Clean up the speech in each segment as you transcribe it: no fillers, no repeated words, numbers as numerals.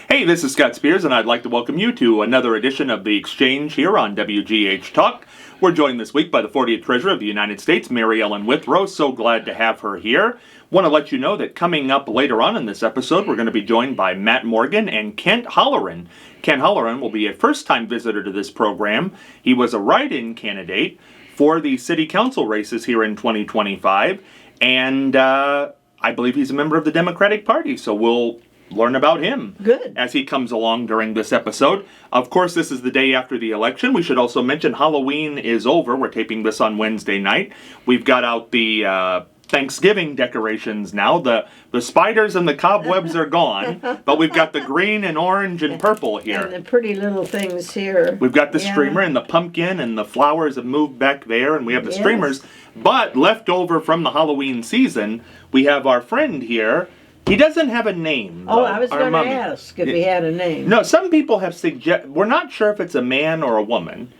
Hey, this is Scott Spears, and I'd like to welcome you to another edition of The Exchange here on WGH Talk. We're joined this week by the 40th Treasurer of the United States, Mary Ellen Withrow. So glad to have her here. Want to let you know that coming up later on in this episode, we're going to be joined by Matt Morgan and Kent Halloran. Kent Halloran will be a first-time visitor to this program. He was a write-in candidate for the city council races here in 2025, and I believe he's a member of the Democratic Party, so we'll learn about him as he comes along during this episode. Of course, this is the day after the election. We should also mention Halloween is over. We're taping this on Wednesday night. We've got out the Thanksgiving decorations now. The spiders and the cobwebs are gone, but we've got the green and orange and purple here. And the pretty little things here. We've got the streamer and the pumpkin, and the flowers have moved back there, and we have the streamers. But left over from the Halloween season, we have our friend here. He doesn't have a name, though. Oh, I was going to ask if he had a name. No, some people have we're not sure if it's a man or a woman.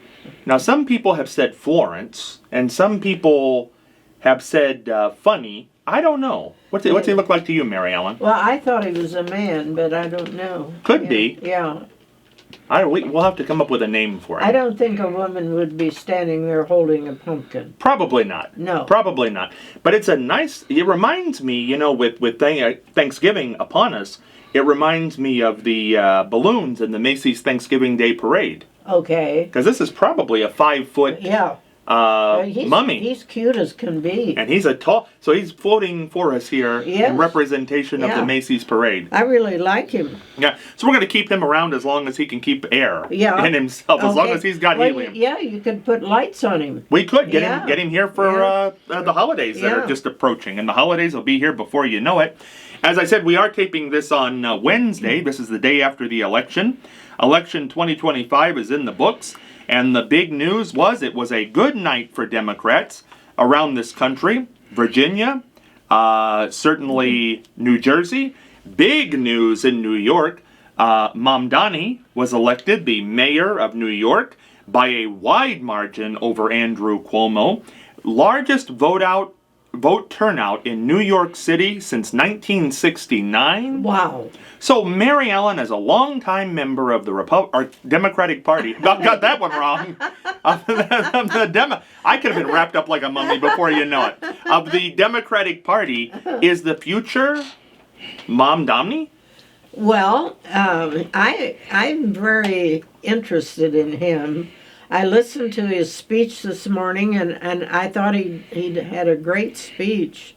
Now, some people have said Florence, and some people have said Funny. I don't know. What's he look like to you, Mary Ellen? Well, I thought he was a man, but I don't know. Could be. Yeah. We'll have to come up with a name for him. I don't think a woman would be standing there holding a pumpkin. Probably not. No. Probably not. But it's it reminds me, with Thanksgiving upon us, it reminds me of the balloons in the Macy's Thanksgiving Day Parade. Okay. Because this is probably a 5-foot mummy. He's cute as can be. And he's so he's floating for us here in representation of the Macy's Parade. I really like him. Yeah, so we're going to keep him around as long as he can keep air in himself, as long as he's got helium. Yeah, you could put lights on him. We could get him here for the holidays that are just approaching, and the holidays will be here before you know it. As I said, we are taping this on Wednesday. This is the day after the election. Election 2025 is in the books. And the big news was it was a good night for Democrats around this country. Virginia, certainly New Jersey. Big news in New York. Mamdani was elected the mayor of New York by a wide margin over Andrew Cuomo. Largest vote turnout in New York City since 1969. Wow. So Mary Ellen, as a longtime member of the Democratic Party, got that one wrong. I could have been wrapped up like a mummy before you know it. Of the Democratic Party, is the future Mamdani? Well, I'm very interested in him. I listened to his speech this morning, and I thought he had a great speech.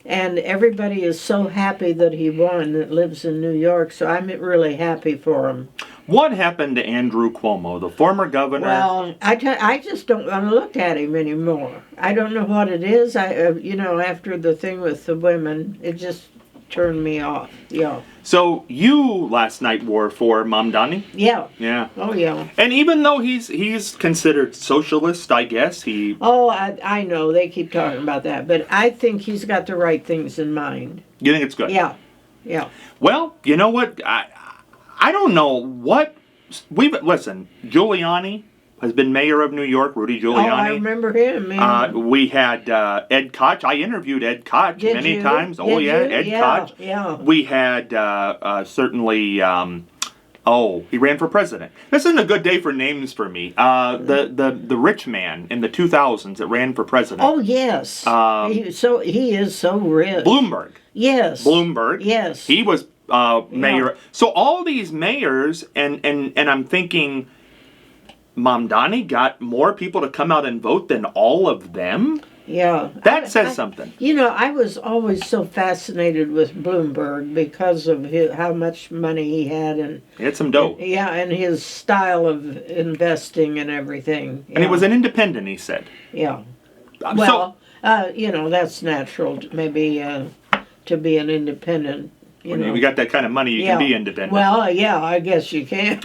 And everybody is so happy that he won that lives in New York, so I'm really happy for him. What happened to Andrew Cuomo, the former governor? Well, I just don't want to look at him anymore. I don't know what it is. After the thing with the women, it just turned me off. Yeah. So you last night were for Mamdani? Yeah. Yeah. Oh, yeah. And even though he's considered socialist, I guess he... Oh, I know. They keep talking about that. But I think he's got the right things in mind. You think it's good? Yeah. Yeah. Well, you know what? I don't know what... Listen, Giuliani has been mayor of New York, Rudy Giuliani. Oh, I remember him, man. We had Ed Koch. I interviewed Ed Koch many times. Ed Koch. Yeah. We had certainly... he ran for president. This isn't a good day for names for me. The rich man in the 2000s that ran for president. Oh, yes. He is so rich. Bloomberg. Yes. Bloomberg. Yes. He was mayor. Yeah. So all these mayors, and I'm thinking... Mamdani got more people to come out and vote than all of them? Yeah. That says something. I was always so fascinated with Bloomberg because of how much money he had. And he had some dough. And his style of investing and everything. And he was an independent, he said. Yeah. Well, that's natural, maybe, to be an independent. When you got that kind of money, you can be independent. Well, yeah, I guess you can.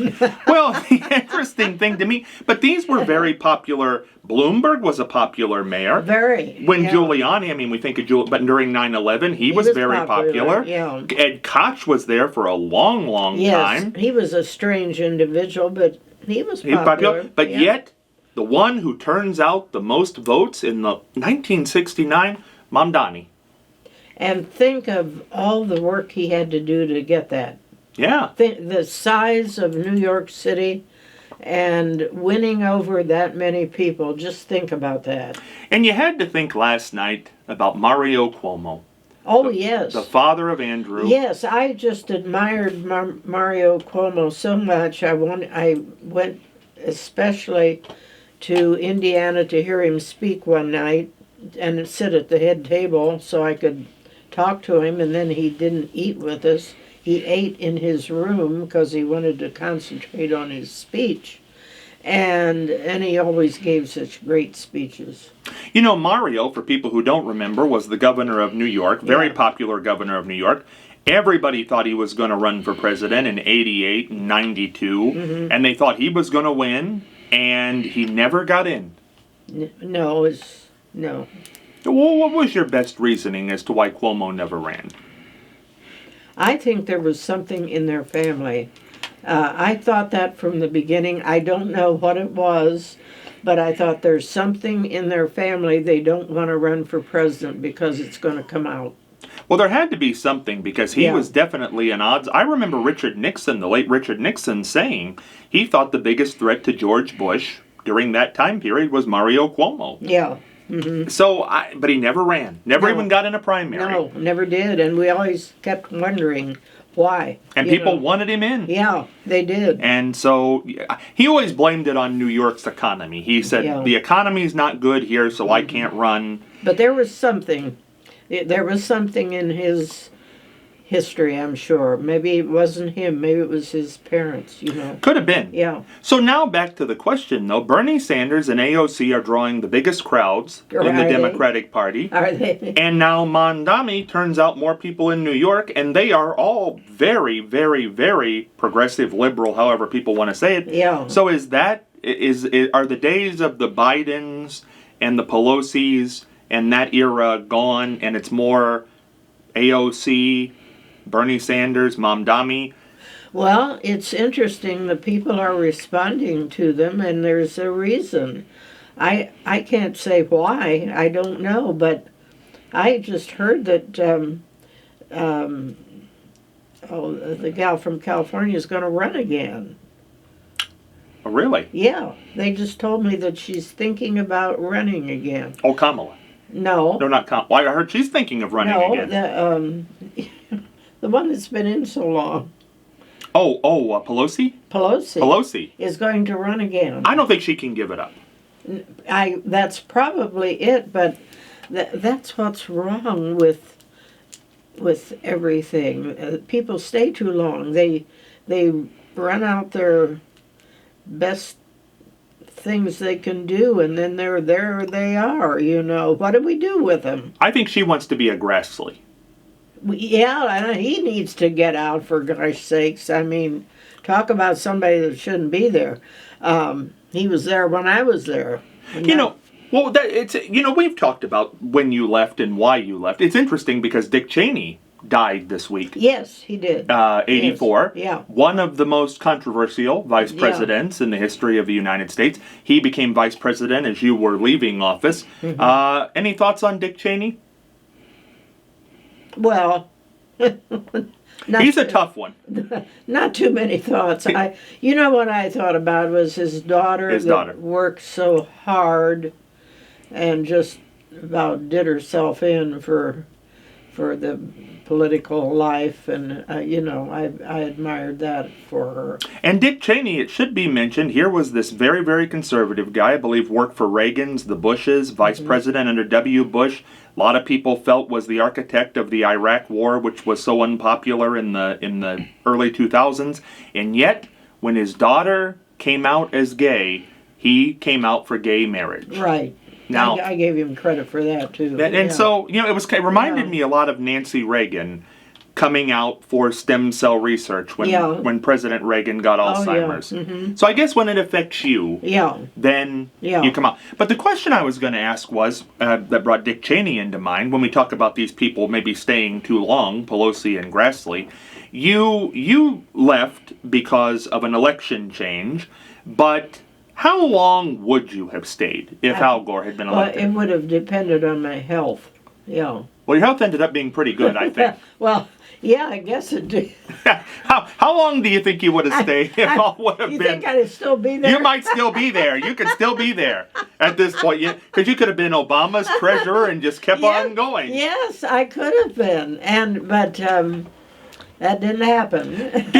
Well, the interesting thing to me, but these were very popular. Bloomberg was a popular mayor. Very. When Giuliani, we think of but during 9/11, he was very popular. Yeah. Ed Koch was there for a long, long time. Yes, he was a strange individual, but he was popular. But yet, the one who turns out the most votes in the 1969, Mamdani. And think of all the work he had to do to get that. Yeah. The size of New York City and winning over that many people. Just think about that. And you had to think last night about Mario Cuomo. Oh, yes. The father of Andrew. Yes, I just admired Mario Cuomo so much. I went especially to Indiana to hear him speak one night and sit at the head table so I could talk to him, and then he didn't eat with us. He ate in his room because he wanted to concentrate on his speech. And he always gave such great speeches. You know, Mario, for people who don't remember, was the governor of New York, very popular governor of New York. Everybody thought he was going to run for president in 88 and 92, and they thought he was going to win, and he never got in. No. Well, what was your best reasoning as to why Cuomo never ran? I think there was something in their family. I thought that from the beginning. I don't know what it was, but I thought there's something in their family they don't want to run for president because it's going to come out. Well, there had to be something because he was definitely an odds. I remember Richard Nixon, the late Richard Nixon, saying he thought the biggest threat to George Bush during that time period was Mario Cuomo. Yeah. So, but he never ran. Never even got in a primary. No, never did. And we always kept wondering why. And people wanted him in. Yeah, they did. And so he always blamed it on New York's economy. He said, the economy's not good here, so I can't run. But there was something. There was something in his history, I'm sure. Maybe it wasn't him. Maybe it was his parents, Could have been. Yeah. So now back to the question, though. Bernie Sanders and AOC are drawing the biggest crowds in the Democratic Party. Are they? And now Mondami turns out more people in New York, and they are all very, very, very progressive, liberal, however people want to say it. Yeah. So are the days of the Bidens and the Pelosi's and that era gone, and it's more AOC, Bernie Sanders, Mamdani? Well, it's interesting. The people are responding to them, and there's a reason. I can't say why. I don't know, but I just heard that the gal from California is going to run again. Oh, really? Yeah, they just told me that she's thinking about running again. Oh, Kamala. No. No, not Kamala. Well, I heard she's thinking of running again. The one that's been in so long. Pelosi? Pelosi Is going to run again. I don't think she can give it up. That's probably it, but that's what's wrong with everything. People stay too long. They run out their best things they can do, and then there they are. What do we do with them? I think she wants to be a Grassley. Yeah, he needs to get out, for gosh sakes. I mean, talk about somebody that shouldn't be there. He was there when I was there. We've talked about when you left and why you left. It's interesting because Dick Cheney died this week. Yes, he did. 84. Yes. Yeah. One of the most controversial vice presidents in the history of the United States. He became vice president as you were leaving office. Any thoughts on Dick Cheney? Well, he's a tough one. Not too many thoughts. What I thought about was his daughter. Worked so hard and just about did herself in for the political life, and I admired that for her. And Dick Cheney, it should be mentioned, here was this very, very conservative guy, I believe worked for Reagan's, the Bushes, vice president under W. Bush. A lot of people felt was the architect of the Iraq War, which was so unpopular in the early 2000s. And yet, when his daughter came out as gay, he came out for gay marriage. Right. Now, I gave him credit for that too. So it reminded me a lot of Nancy Reagan coming out for stem cell research when President Reagan got Alzheimer's. So I guess when it affects you, then you come out. But the question I was going to ask was that brought Dick Cheney into mind when we talk about these people maybe staying too long, Pelosi and Grassley. You left because of an election change, but how long would you have stayed if Al Gore had been elected? Well, it would have depended on my health. Yeah. Well, your health ended up being pretty good, I think. Well, yeah, I guess it did. How long do you think you would have stayed if all would have You been? think I'd still be there? You might still be there. You could still be there at this point. Because you could have been Obama's treasurer and just kept on going. Yes, I could have been, but that didn't happen.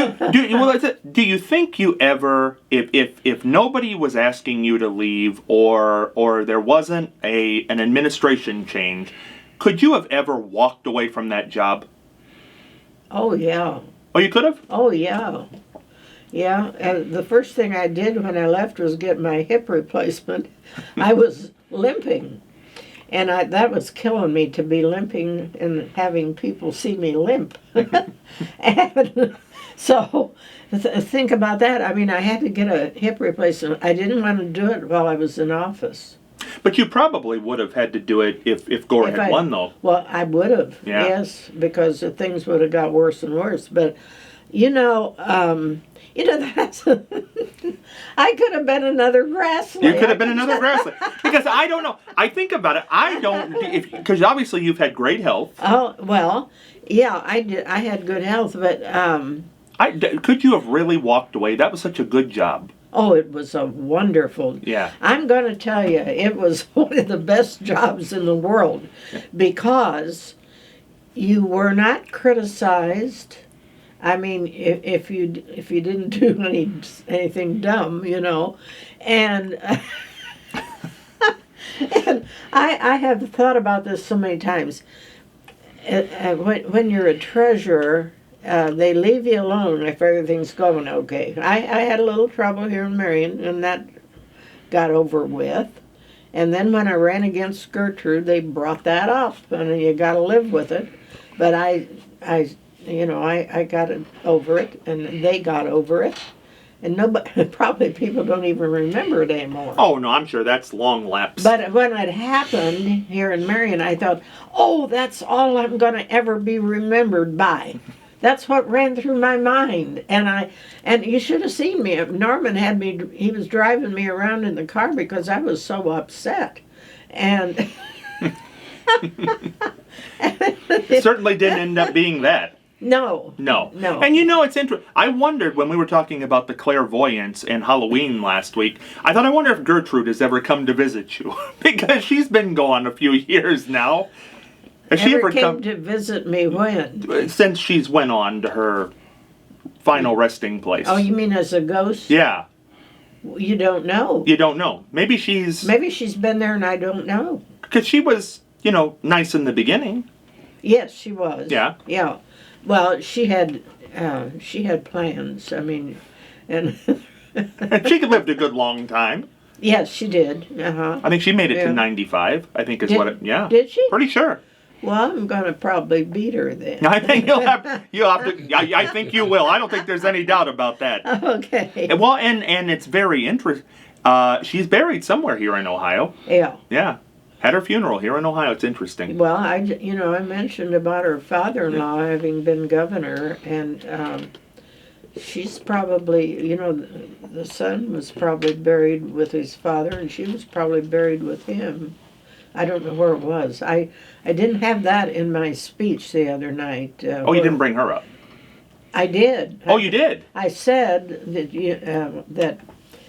Do you think you ever, if nobody was asking you to leave, or there wasn't an administration change, could you have ever walked away from that job? Oh yeah. Oh, you could have? Oh yeah. Yeah, the first thing I did when I left was get my hip replacement. I was limping, and that was killing me to be limping and having people see me limp. And so think about that. I mean, I had to get a hip replacement. I didn't want to do it while I was in office. But you probably would have had to do it if Gore had won, though. Well, I would have, Yeah. yes, because things would have got worse and worse. But, that's I could have been another Grassley. You could have been another Grassley. Because I don't know. I think about it. Because obviously you've had great health. Oh, well, yeah, I did. I had good health, but Could you have really walked away? That was such a good job. oh, it was a wonderful. Yeah. I'm going to tell you, it was one of the best jobs in the world because you were not criticized. I mean, if you didn't do anything dumb, and and I have thought about this so many times. When you're a treasurer, they leave you alone if everything's going okay. I had a little trouble here in Marion, and that got over with. And then when I ran against Gertrude, they brought that up, and you got to live with it. But I got it over it, and they got over it. And nobody, probably people don't even remember it anymore. Oh, no, I'm sure that's long lapse. But when it happened here in Marion, I thought, oh, that's all I'm going to ever be remembered by. That's what ran through my mind. And you should have seen me. Norman he was driving me around in the car because I was so upset. And it certainly didn't end up being that. No. And it's interesting. I wondered when we were talking about the clairvoyance and Halloween last week, I wonder if Gertrude has ever come to visit you. Because she's been gone a few years now. Has she ever came to visit me when? Since she's went on to her final resting place. Oh, you mean as a ghost? Yeah. You don't know. You don't know. Maybe she's been there and I don't know. Because she was, nice in the beginning. Yes, she was. Yeah. Yeah. Well, she had plans. I mean, and she lived a good long time. Yes, she did. I think she made it to 95. I think is what it. Yeah. Did she? Pretty sure. Well, I'm gonna probably beat her then. I think you'll have to. I think you will. I don't think there's any doubt about that. Okay. Well, and it's very interesting. She's buried somewhere here in Ohio. Yeah. Yeah. Had her funeral here in Ohio. It's interesting. Well, I mentioned about her father-in-law having been governor, and she's probably, the son was probably buried with his father, and she was probably buried with him. I don't know where it was. I didn't have that in my speech the other night. You didn't bring her up? I did. Oh, you did? I said that that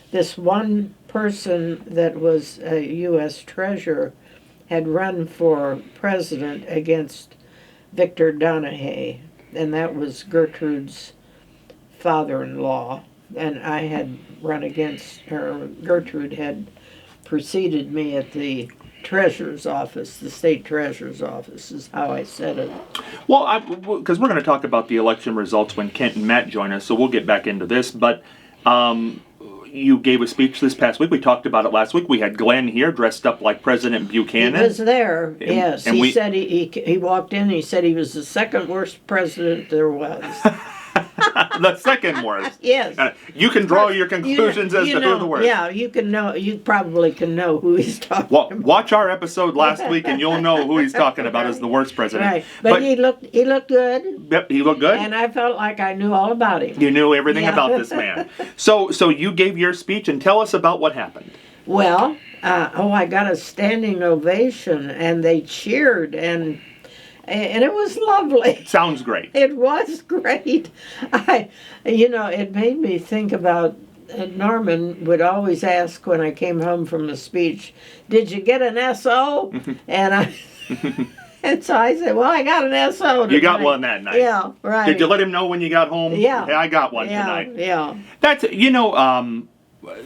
this one person that was a U.S. treasurer had run for president against Victor Donahue, and that was Gertrude's father-in-law, and I had run against her. Gertrude had preceded me at the treasurer's office, the state treasurer's office, is how I said it. Well, because we're going to talk about the election results when Kent and Matt join us, so we'll get back into this, but you gave a speech this past week. We talked about it last week. We had Glenn here dressed up like President Buchanan. He was there, yes. And he said he walked in and he said he was the second worst president there was. The second worst. Yes. You can draw your conclusions as to who the worst. Yeah, you can know. You probably can know who he's talking about. Watch our episode last week, and you'll know who he's talking about as the worst president. Right, but he looked good. Yep, he looked good. And I felt like I knew all about him. You knew everything about this man. So you gave your speech, and tell us about what happened. Well, I got a standing ovation, and they cheered, and it was lovely. Sounds great. It was great. It made me think about Norman would always ask when I came home from a speech, "Did you get an SO?" and and so I said, "Well, I got an SO tonight." You got one that night. Yeah, right. Did you let him know when you got home? Yeah. I got one tonight. Yeah. That's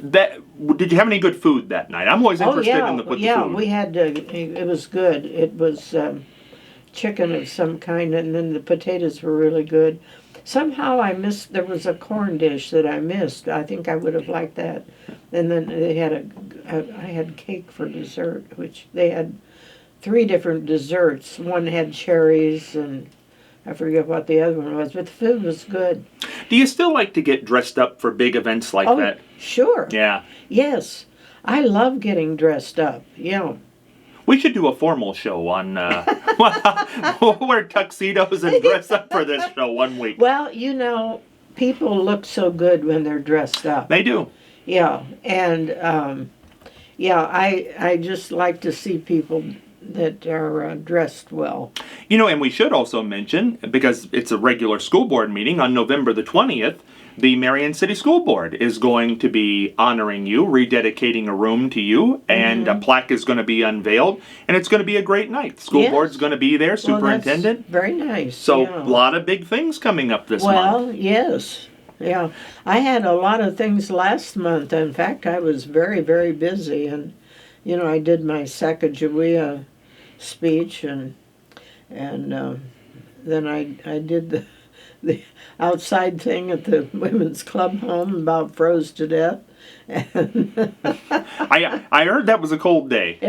that. Did you have any good food that night? I'm always interested in the food. We had. It was good. It was chicken of some kind, and then the potatoes were really good. Somehow I missed. There was a corn dish that I missed. I think I would have liked that. And then they had I had cake for dessert, which they had 3 different desserts. One had cherries, and I forget what the other one was, but the food was good. Do you still like to get dressed up for big events like that? Sure. Yeah. Yes. I love getting dressed up. Yeah. We should do a formal show on we'll wear tuxedos and dress up for this show one week. Well, people look so good when they're dressed up. They do. Yeah. And I just like to see people that are dressed well. And we should also mention, because it's a regular school board meeting, on November the 20th, the Marion City School Board is going to be honoring you, rededicating a room to you, and a plaque is going to be unveiled, and it's going to be a great night. School board's going to be there, superintendent. Well, that's very nice. So a lot of big things coming up this month. Well, yes. Yeah. I had a lot of things last month. In fact, I was very, very busy, and I did my Sacagawea speech, and then I did the outside thing at the women's club home, about froze to death. And I heard that was a cold day.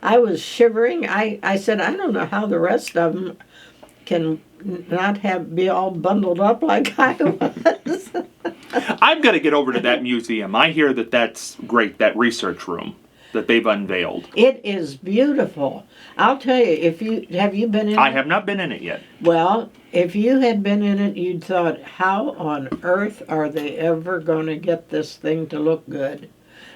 I was shivering. I said, I don't know how the rest of them can not be all bundled up like I was. I've got to get over to that museum. I hear that's great, that research room that they've unveiled. It is beautiful. I'll tell you, have you been in it? I have not been in it yet. Well, if you had been in it, you'd thought, how on earth are they ever going to get this thing to look good?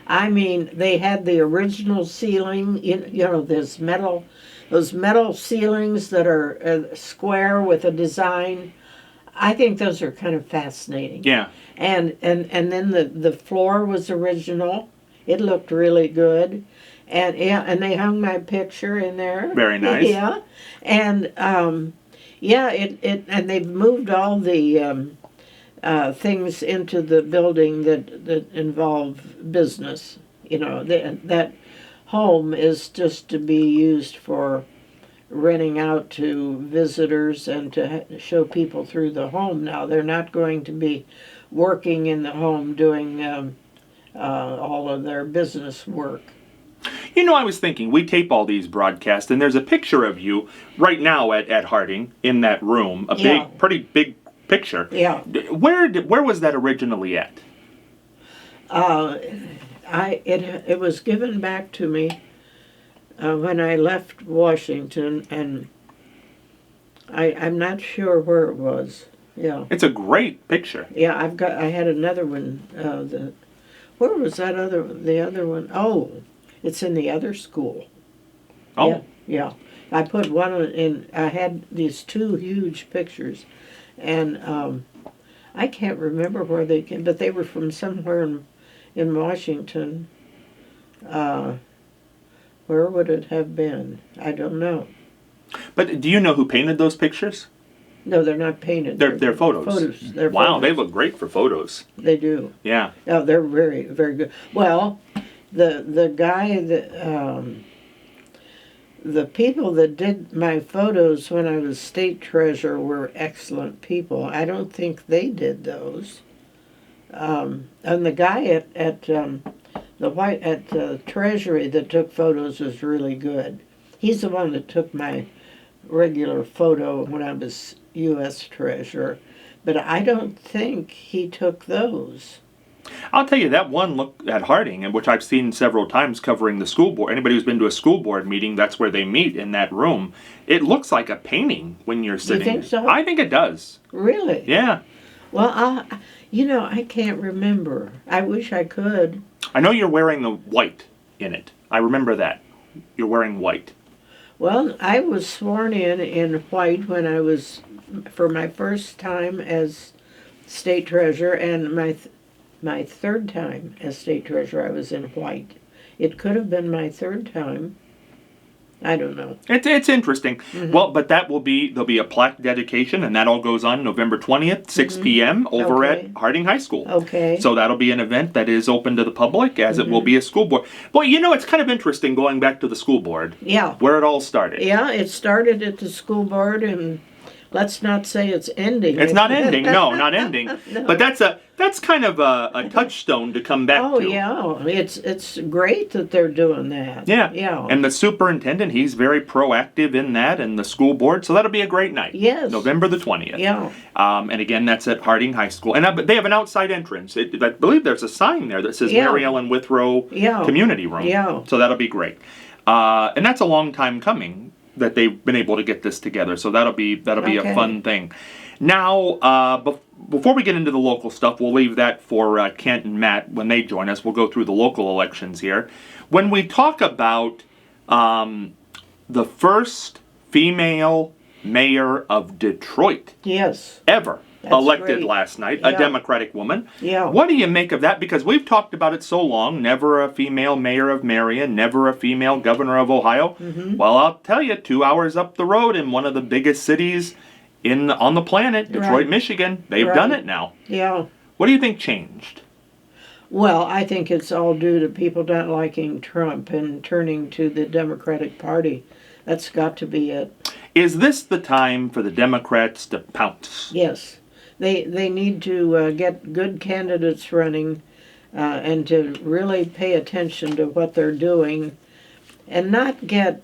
I mean, they had the original ceiling, those metal ceilings that are square with a design. I think those are kind of fascinating. Yeah. And then the floor was original. It looked really good. And they hung my picture in there. Very nice. Yeah. And and they've moved all the things into the building that involve business. That home is just to be used for renting out to visitors and to show people through the home. Now, they're not going to be working in the home doing all of their business work. I was thinking, we tape all these broadcasts, and there's a picture of you right now at Harding in that room. Pretty big picture. Yeah. Where was that originally at? It was given back to me when I left Washington, and I'm not sure where it was. Yeah. It's a great picture. Yeah, I had another one. Where was the other one? Oh, it's in the other school. Oh. Yeah. I put one in. I had these 2 huge pictures, and I can't remember where they came, but they were from somewhere in Washington. Where would it have been? I don't know. But do you know who painted those pictures? No, they're not painted. They're photos. They're wow, photos. They look great for photos. They do. Yeah. Oh, they're very, very good. Well, the guy that the people that did my photos when I was state treasurer were excellent people. I don't think they did those. And the guy at the Treasury that took photos was really good. He's the one that took my regular photo when I was U.S. Treasurer, but I don't think he took those. I'll tell you, that one look at Harding, and which I've seen several times covering the school board. Anybody who's been to a school board meeting, that's where they meet, in that room. It looks like a painting when you're sitting. You think so? I think it does. Really? Yeah. Well, I can't remember. I wish I could. I know you're wearing the white. in it. I remember that. You're wearing white. Well, I was sworn in white when I was, for my first time as state treasurer, and my third time as state treasurer, I was in white. It could have been my third time. I don't know. It's interesting. Mm-hmm. Well, but there'll be a plaque dedication, and that all goes on November 20th, 6 p.m. over Okay. at Harding High School. Okay. So that'll be an event that is open to the public, as it will be a school board. Boy, it's kind of interesting going back to the school board. Yeah. Where it all started. Yeah, it started at the school board, and let's not say it's ending. It's not ending. No, not ending. No. But that's kind of a touchstone to come back Oh to. yeah, it's great that they're doing that. Yeah. Yeah. And the superintendent, he's very proactive in that, and the school board. So that'll be a great night. Yes. November the 20th. Yeah. And again, that's at Harding High School. And they have an outside entrance. I believe there's a sign there that says Yeah. Mary Ellen Withrow Yeah. Community Room. Yeah. So that'll be great. And that's a long time coming that they've been able to get this together. So that'll be a Okay. fun thing. Now, before we get into the local stuff, we'll leave that for Kent and Matt when they join us. We'll go through the local elections here. When we talk about the first female mayor of Detroit Yes. ever That's elected great. last night, a Yeah. Democratic woman. Yeah. What do you make of that? Because we've talked about it so long. Never a female mayor of Marion, never a female governor of Ohio. Mm-hmm. Well, I'll tell you, 2 hours up the road in one of the biggest cities on the planet, Detroit, Right. Michigan, they've Right. done it now. Yeah. What do you think changed? Well, I think it's all due to people not liking Trump and turning to the Democratic Party. That's got to be it. Is this the time for the Democrats to pounce? Yes. They need to get good candidates running and to really pay attention to what they're doing and not get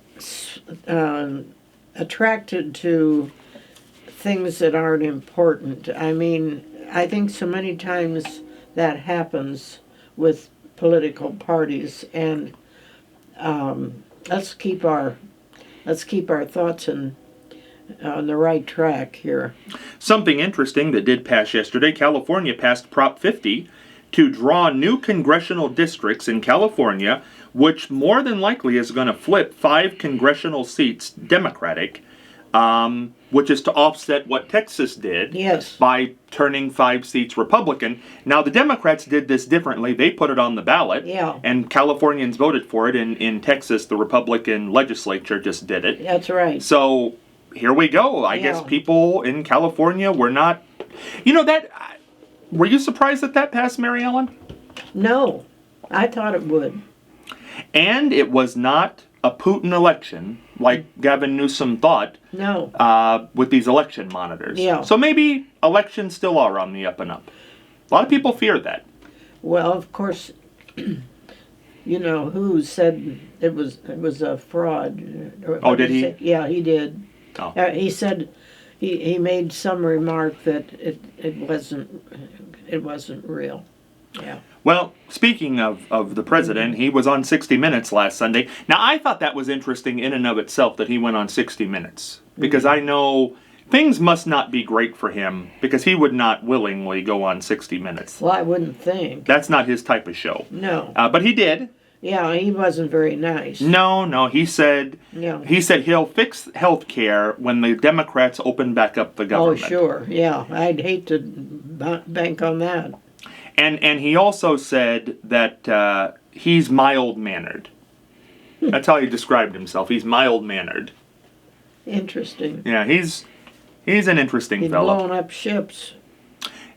attracted to things that aren't important. I mean, I think so many times that happens with political parties, and let's keep our thoughts on the right track here. Something interesting that did pass yesterday, California passed Prop 50 to draw new congressional districts in California, which more than likely is going to flip 5 congressional seats Democratic, which is to offset what Texas did Yes. by turning 5 seats Republican. Now, the Democrats did this differently. They put it on the ballot, Yeah. and Californians voted for it. In Texas, the Republican legislature just did it. That's right. So here we go. I guess Yeah. people in California were not. Were you surprised that passed, Mary Ellen? No, I thought it would. And it was not a Putin election like Gavin Newsom thought No. with these election monitors. Yeah. So maybe elections still are on the up and up. A lot of people fear that. Well, of course, who said it was a fraud. Or Oh, what did he? say? Yeah, he did. Oh. He said he made some remark that it wasn't real. Yeah. Well, speaking of the president, he was on 60 Minutes last Sunday. Now, I thought that was interesting in and of itself that he went on 60 Minutes. Because I know things must not be great for him, because he would not willingly go on 60 Minutes. Well, I wouldn't think. That's not his type of show. No. But he did. Yeah, he wasn't very nice. No, he said Yeah. he'll fix health care when the Democrats open back up the Oh, government. sure. Yeah, I'd hate to bank on that. And he also said that he's mild-mannered. That's how he described himself. He's mild-mannered. Interesting. Yeah, he's an interesting He's fellow. blowing up ships.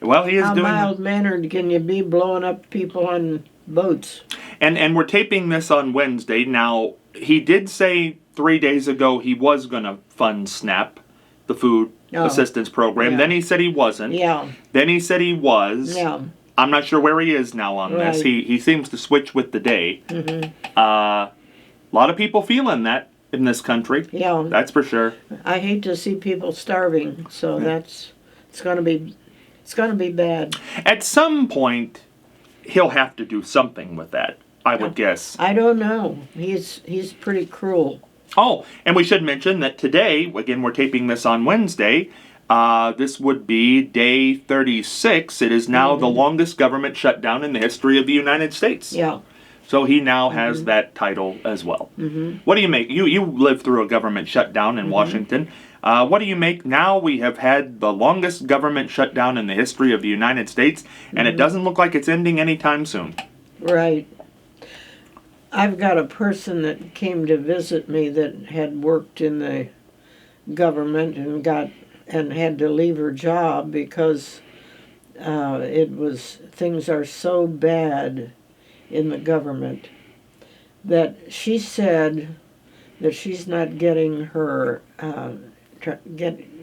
Well, he is How doing. mild-mannered can you be blowing up people on boats? And we're taping this on Wednesday. Now, he did say 3 days ago he was going to fund SNAP, the food assistance program. Yeah. Then he said he wasn't. Yeah. Then he said he was. Yeah. I'm not sure where he is now on this. Right. He seems to switch with the day. Mm-hmm. A lot of people feeling that in this country. Yeah. That's for sure. I hate to see people starving, so it's going to be bad. At some point, he'll have to do something with that, I would guess. I don't know. He's pretty cruel. Oh, and we should mention that today, again, we're taping this on Wednesday. This would be day 36. It is now the longest government shutdown in the history of the United States. Yeah. So he now has that title as well. What do you make? You lived through a government shutdown in Washington. What do you make now? We have had the longest government shutdown in the history of the United States, and it doesn't look like it's ending anytime soon. Right. I've got a person that came to visit me that had worked in the government and had to leave her job because things are so bad in the government that she said that she's not getting her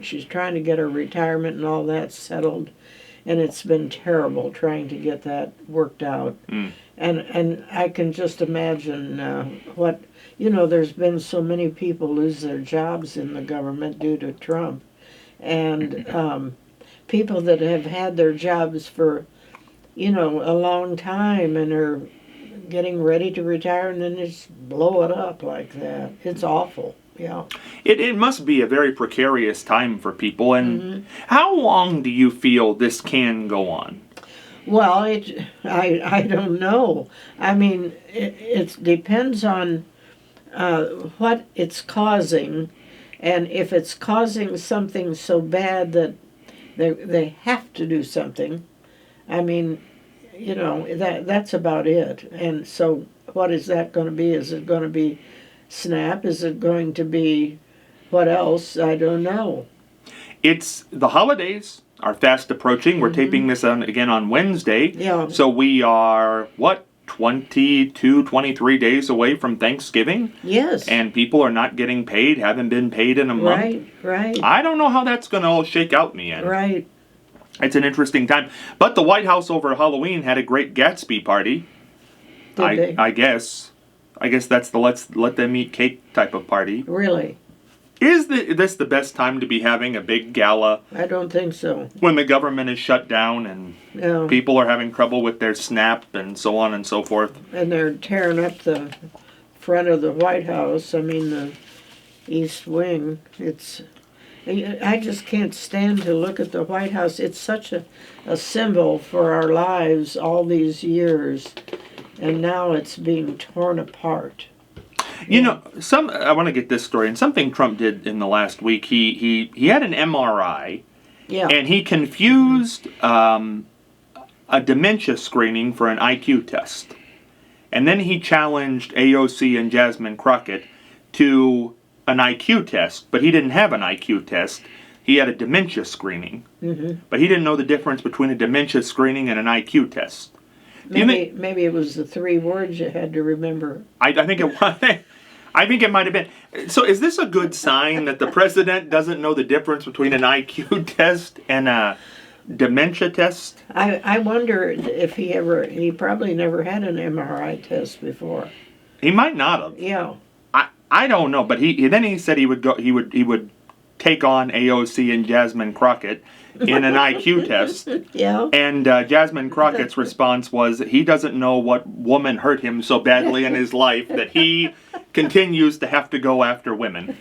she's trying to get her retirement and all that settled, and it's been terrible trying to get that worked out. And I can just imagine there's been so many people lose their jobs in the government due to Trump, and people that have had their jobs for a long time and are getting ready to retire and then just blow it up like that. It's awful. Yeah. It must be a very precarious time for people. And how long do you feel this can go on? Well, I don't know. I mean, it depends on what it's causing, and if it's causing something so bad that they have to do something. I mean, that's about it. And so what is that going to be? Is it going to be SNAP? Is it going to be what else? I don't know. It's the holidays are fast approaching. We're taping this again on Wednesday. Yeah. So we are, 22, 23 days away from Thanksgiving? Yes. And people are not getting paid, haven't been paid in a month. Right. I don't know how that's going to all shake out in the end. Right. It's an interesting time. But the White House over Halloween had a great Gatsby party. Did they? I guess that's the let's let them eat cake type of party. Really? Is this the best time to be having a big gala? I don't think so. When the government is shut down and people are having trouble with their SNAP and so on and so forth. And they're tearing up the front of the White House. I mean, the East Wing. I just can't stand to look at the White House. It's such a symbol for our lives all these years, and now it's being torn apart. I want to get this story, and something Trump did in the last week, he had an MRI, and he confused a dementia screening for an IQ test. And then he challenged AOC and Jasmine Crockett to an IQ test, but he didn't have an IQ test. He had a dementia screening. But he didn't know the difference between a dementia screening and an IQ test. Maybe it was the 3 words you had to remember. I think it was. I think it might have been. So is this a good sign that the president doesn't know the difference between an IQ test and a dementia test? I wonder if he probably never had an MRI test before. He might not have. Yeah. I don't know, but he said he would take on AOC and Jasmine Crockett in an IQ test. Yeah. And Jasmine Crockett's response was he doesn't know what woman hurt him so badly in his life that he continues to have to go after women.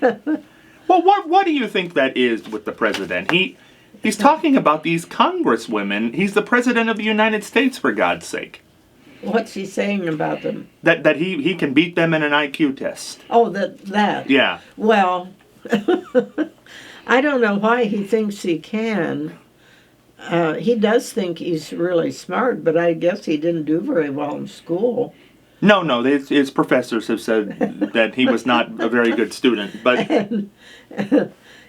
Well, what do you think that is with the president? He's talking about these congresswomen. He's the president of the United States, for God's sake. What's he saying about them? That he can beat them in an IQ test. Oh, that. Yeah. Well, I don't know why he thinks he can. He does think he's really smart, but I guess he didn't do very well in school. No, his professors have said that he was not a very good student. But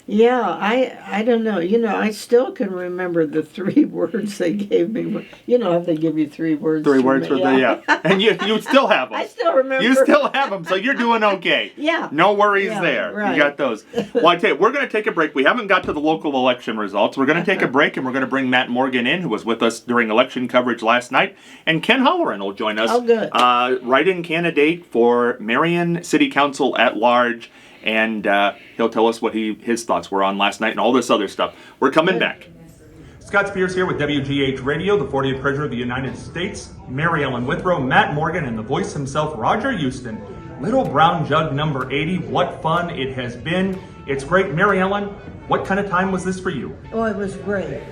yeah, I don't know. I still can remember the 3 words they gave me. You know how they give you 3 words. 3 words for and you still have them. I still remember. You still have them, so you're doing okay. Yeah. No worries there. Right. You got those. Well, I tell you, we're going to take a break. We haven't got to the local election results. We're going to take a break, and we're going to bring Matt Morgan in, who was with us during election coverage last night, and Ken Halloran will join us. Oh, good. Write-in candidate for Marion City Council at large. And he'll tell us what his thoughts were on last night and all this other stuff. We're coming back. Scott Spears here with WGH Radio, the 40th Treasurer of the United States, Mary Ellen Withrow, Matt Morgan, and the voice himself, Roger Houston. Little Brown Jug number 80. What fun it has been. It's great. Mary Ellen, what kind of time was this for you? Oh, it was great.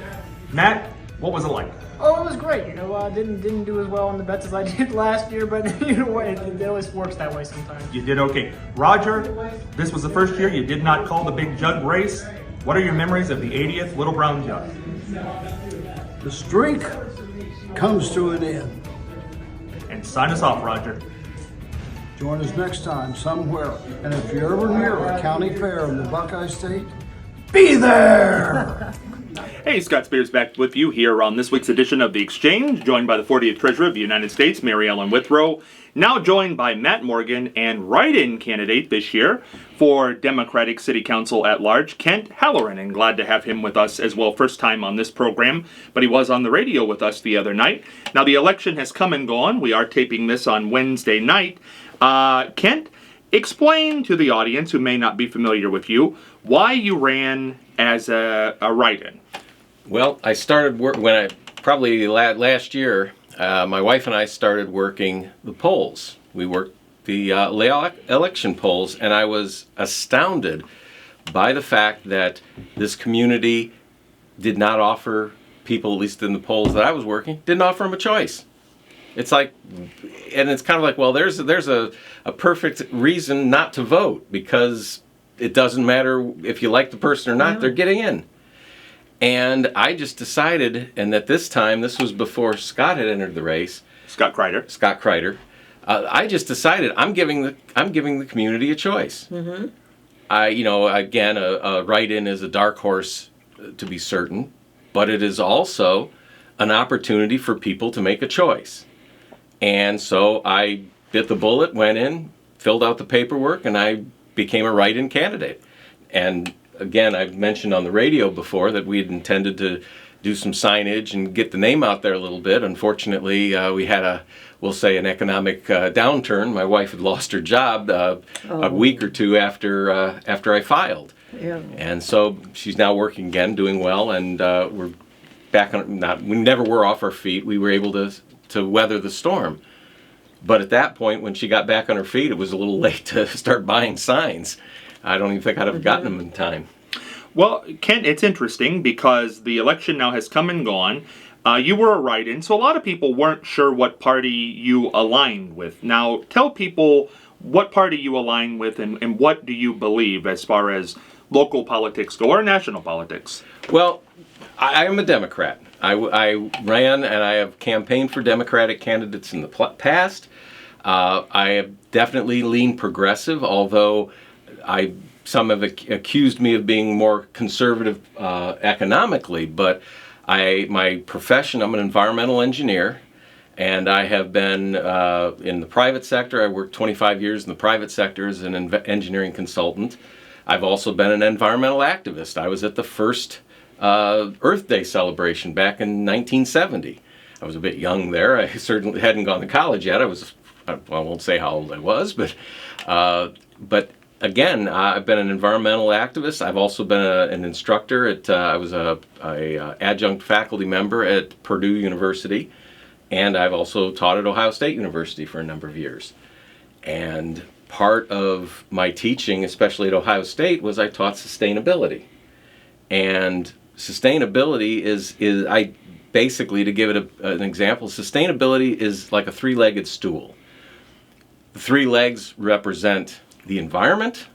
Matt, what was it like? Oh, it was great. You know, I didn't do as well on the bets as I did last year, but you know what? It always works that way sometimes. You did okay. Roger, this was the first year you did not call the big jug race. What are your memories of the 80th Little Brown Jug? The streak comes to an end. And sign us off, Roger. Join us next time somewhere. And if you're ever near a county fair in the Buckeye State, be there! Hey, Scott Spears back with you here on this week's edition of The Exchange, joined by the 40th Treasurer of the United States, Mary Ellen Withrow, now joined by Matt Morgan and write-in candidate this year for Democratic City Council at large, Kent Halloran, and glad to have him with us as well. First time on this program, but he was on the radio with us the other night. Now, the election has come and gone. We are taping this on Wednesday night. Kent, explain to the audience who may not be familiar with you why you ran as a write-in. Well, I started work when I probably last year. My wife and I started working the polls. We worked the election polls, and I was astounded by the fact that this community did not offer people, at least in the polls that I was working, didn't offer them a choice. It's like, and it's kind of like, well, there's a perfect reason not to vote, because it doesn't matter if you like the person or not, they're getting in. And I just decided, and at this time, this was before Scott had entered the race. Scott Kreider. I just decided I'm giving the community a choice. Mm-hmm. Again, a write-in is a dark horse to be certain, but it is also an opportunity for people to make a choice. And so I bit the bullet, went in, filled out the paperwork, and I became a write-in candidate. And again, I've mentioned on the radio before that we had intended to do some signage and get the name out there a little bit. Unfortunately, we had an economic downturn. My wife had lost her job a week or two after I filed. Yeah. And so she's now working again, doing well, and we're back on. We never were off our feet. We were able to weather the storm. But at that point, when she got back on her feet, it was a little late to start buying signs. I don't even think I'd have gotten them in time. Well, Kent, it's interesting because the election now has come and gone. You were a write-in, so a lot of people weren't sure what party you aligned with. Now, tell people what party you align with and what do you believe as far as local politics go, or national politics? Well, I am a Democrat. I ran and I have campaigned for Democratic candidates in the past. I have definitely leaned progressive, although some have accused me of being more conservative economically, but my profession, I'm an environmental engineer, and I have been in the private sector. I worked 25 years in the private sector as an engineering consultant. I've also been an environmental activist. I was at the first Earth Day celebration back in 1970. I was a bit young there. I certainly hadn't gone to college yet. I won't say how old I was, but again, I've been an environmental activist. I've also been an instructor. I was a adjunct faculty member at Purdue University, and I've also taught at Ohio State University for a number of years. And part of my teaching, especially at Ohio State, was I taught sustainability. And sustainability is basically, to give it an example, sustainability is like a three-legged stool. The three legs represent the environment,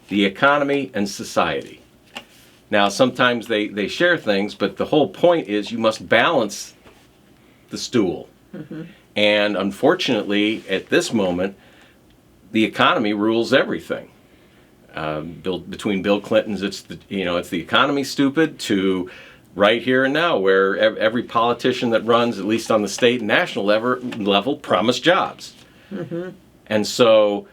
the economy, and society. Now, sometimes they share things, but the whole point is you must balance the stool. Mm-hmm. And unfortunately, at this moment, the economy rules everything. Between Bill Clinton's it's the economy stupid to right here and now, where every politician that runs, at least on the state and national level, promise jobs. Mm-hmm. And so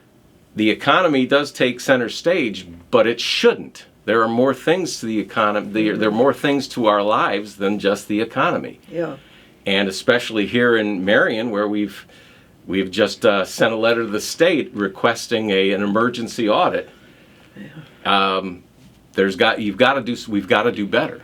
the economy does take center stage, but it shouldn't. There are more things to the economy. There are more things to our lives than just the economy. Yeah. And especially here in Marion, where we've just sent a letter to the state requesting an emergency audit. Yeah. We've got to do better.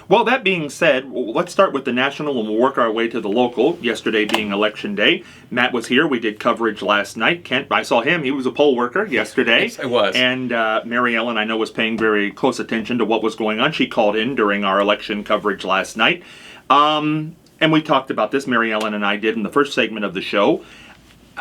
Well, that being said, let's start with the national and we'll work our way to the local, yesterday being election day. Matt was here. We did coverage last night. Kent, I saw him. He was a poll worker yesterday. Yes, I was. And Mary Ellen, I know, was paying very close attention to what was going on. She called in during our election coverage last night. and we talked about this, Mary Ellen and I did in the first segment of the show.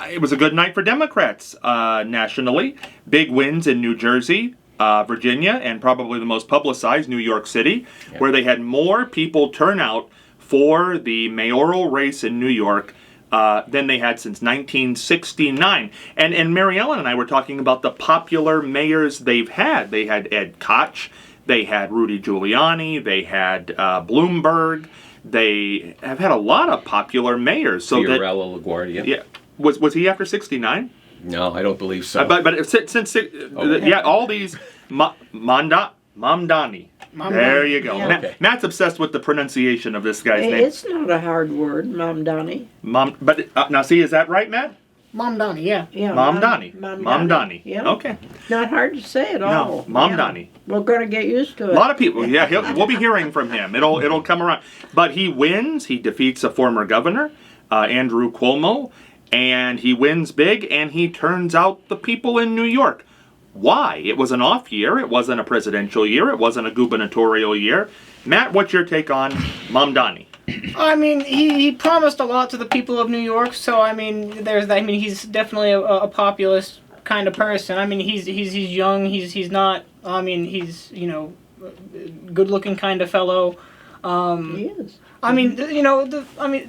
It was a good night for Democrats nationally. Big wins in New Jersey, Virginia, and probably the most publicized, New York City, where they had more people turn out for the mayoral race in New York than they had since 1969. And Mary Ellen and I were talking about the popular mayors they've had. They had Ed Koch, they had Rudy Giuliani, they had Bloomberg. They have had a lot of popular mayors. So Fiorello LaGuardia. Yeah. Was he after 69? No, I don't believe so. But since all these Mamdani. There you go. Yeah. Okay. Matt's obsessed with the pronunciation of this guy's name. It's not a hard word, Mamdani. But now see, is that right, Matt? Mamdani, yeah. Yeah, Mamdani. Mamdani. Mamdani. Yeah. Okay. Not hard to say at all. No, Mamdani. Yeah. We're going to get used to it. A lot of people, yeah, we'll be hearing from him. It'll come around. But he wins. He defeats a former governor, Andrew Cuomo, and he wins big, and he turns out the people in New York. Why? It was an off year. It wasn't a presidential year. It wasn't a gubernatorial year. Matt, what's your take on Mamdani? I mean, he promised a lot to the people of New York, so I mean, he's definitely a populist kind of person. I mean, he's young. He's not. I mean, he's good-looking kind of fellow. He is. I mean,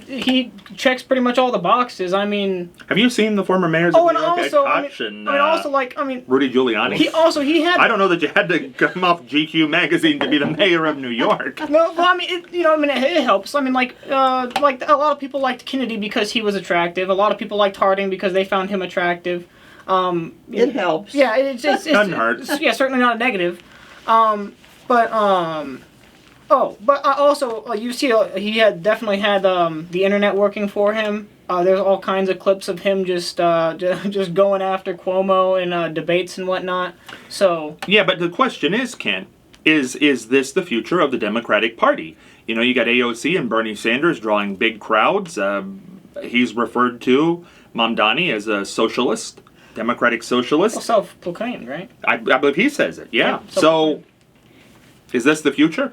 he checks pretty much all the boxes. I mean, Have you seen the former mayors oh, of and New York? also, Ed Koch and Rudy Giuliani. he had. I don't know that you had to come off GQ magazine to be the mayor of New York. No, well, I mean, it helps. I mean, like a lot of people liked Kennedy because he was attractive. A lot of people liked Harding because they found him attractive. It helps. Yeah, it's Doesn't hurt. Yeah, certainly not a negative. But also you see, he had definitely had the internet working for him. There's all kinds of clips of him just going after Cuomo in debates and whatnot. So Yeah, but the question is, Ken, is this the future of the Democratic Party? You know, you got AOC and Bernie Sanders drawing big crowds. He's referred to Mamdani as a socialist, democratic socialist. well, self-proclaimed, right? I believe he says it. Yeah. Yeah, So, is this the future?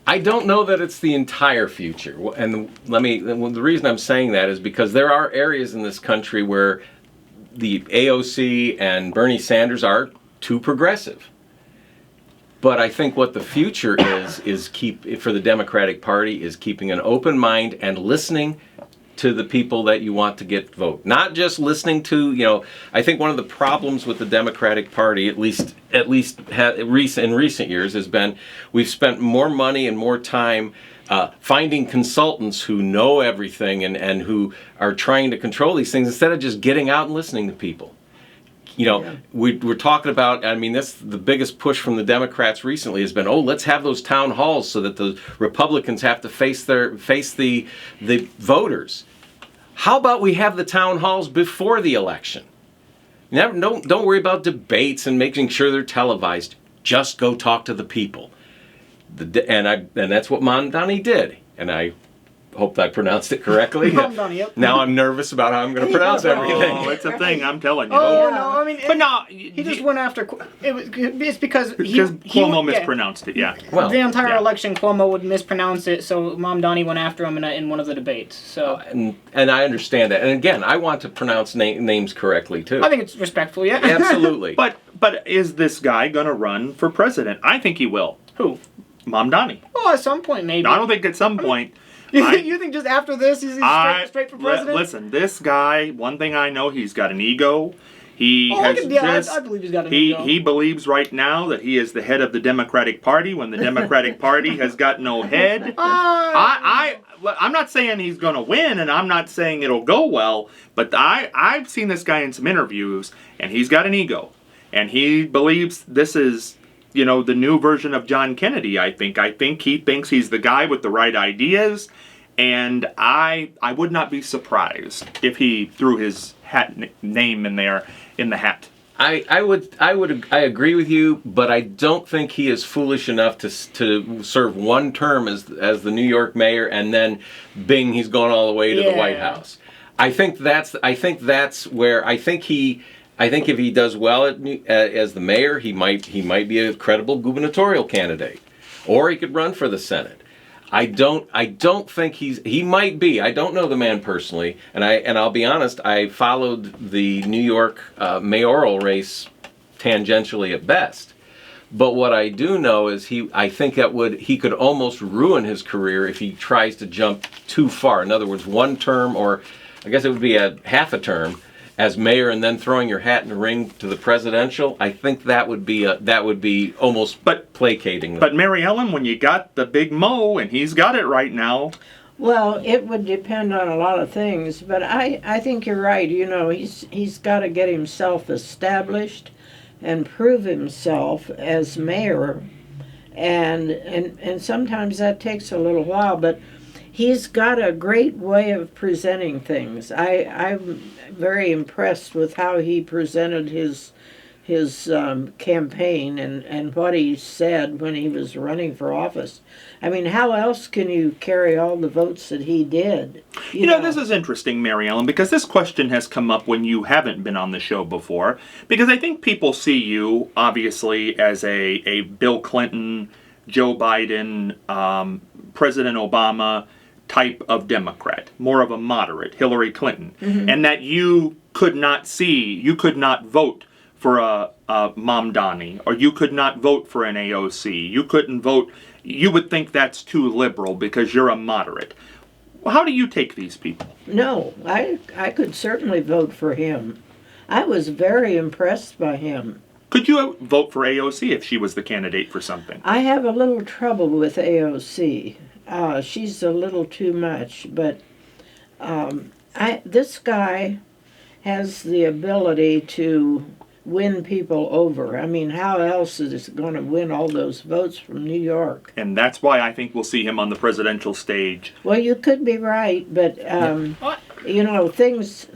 I don't know that it's the entire future. And the reason I'm saying that is because there are areas in this country where the AOC and Bernie Sanders are too progressive. But I think what the future is for the Democratic Party is keeping an open mind and listening to the people that you want to get vote. Not just listening to, I think one of the problems with the Democratic Party, at least in recent years, has been we've spent more money and more time finding consultants who know everything and who are trying to control these things instead of just getting out and listening to people. We're talking about, the biggest push from the Democrats recently has been, let's have those town halls so that the Republicans have to face the voters. How about we have the town halls before the election? Don't worry about debates and making sure they're televised. Just go talk to the people. And that's what Mamdani did. And I hope I pronounced it correctly. Mamdani, yep. Now I'm nervous about how I'm going to pronounce everything. Oh, it's a thing, I'm telling you. Oh, no, I mean... But no, he just went after... It's because Cuomo mispronounced it, yeah. Well, the entire yeah. election, Cuomo would mispronounce it, so Mamdani went after him in one of the debates. So and I understand that. And again, I want to pronounce names correctly, too. I think it's respectful, yeah. Absolutely. But is this guy going to run for president? I think he will. Who? Mamdani. Oh, at some point, maybe. I don't think at some point... You think just after this, he's straight for president? Listen, this guy, one thing I know, he's got an ego. I believe he's got an ego. He believes right now that he is the head of the Democratic Party when the Democratic Party has got no head. I'm not saying he's going to win, and I'm not saying it'll go well, but I've seen this guy in some interviews, and he's got an ego. And he believes this is... the new version of John Kennedy, I think. I think he thinks he's the guy with the right ideas, and I would not be surprised if he threw his name in there in the hat. I agree with you, but I don't think he is foolish enough to serve one term as the New York mayor and then bing, he's gone all the way to the White House. I think that's where I think if he does well as the mayor, he might be a credible gubernatorial candidate, or he could run for the Senate. I don't think he might be. I don't know the man personally, and I'll be honest. I followed the New York mayoral race tangentially at best. But what I do know is I think he could almost ruin his career if he tries to jump too far. In other words, one term, or I guess it would be a half a term as mayor, and then throwing your hat in the ring to the presidential. I think that would be almost placating them. But Mary Ellen, when you got the big Mo, and he's got it right now. Well, it would depend on a lot of things, but I think you're right. You know, he's got to get himself established and prove himself as mayor, and sometimes that takes a little while, but he's got a great way of presenting things. I'm very impressed with how he presented his campaign and what he said when he was running for office. I mean, how else can you carry all the votes that he did? You know, this is interesting, Mary Ellen, because this question has come up when you haven't been on the show before. Because I think people see you, obviously, as a Bill Clinton, Joe Biden, President Obama type of Democrat, more of a moderate, Hillary Clinton, and that you could not vote for a Mamdani, or you could not vote for an AOC. You couldn't vote. You would think that's too liberal because you're a moderate. Well, how do you take these people? No, I could certainly vote for him. I was very impressed by him. Could you vote for AOC if she was the candidate for something? I have a little trouble with AOC. She's a little too much, but this guy has the ability to win people over. I mean, how else is it going to win all those votes from New York? And that's why I think we'll see him on the presidential stage. Well, you could be right, but you know, things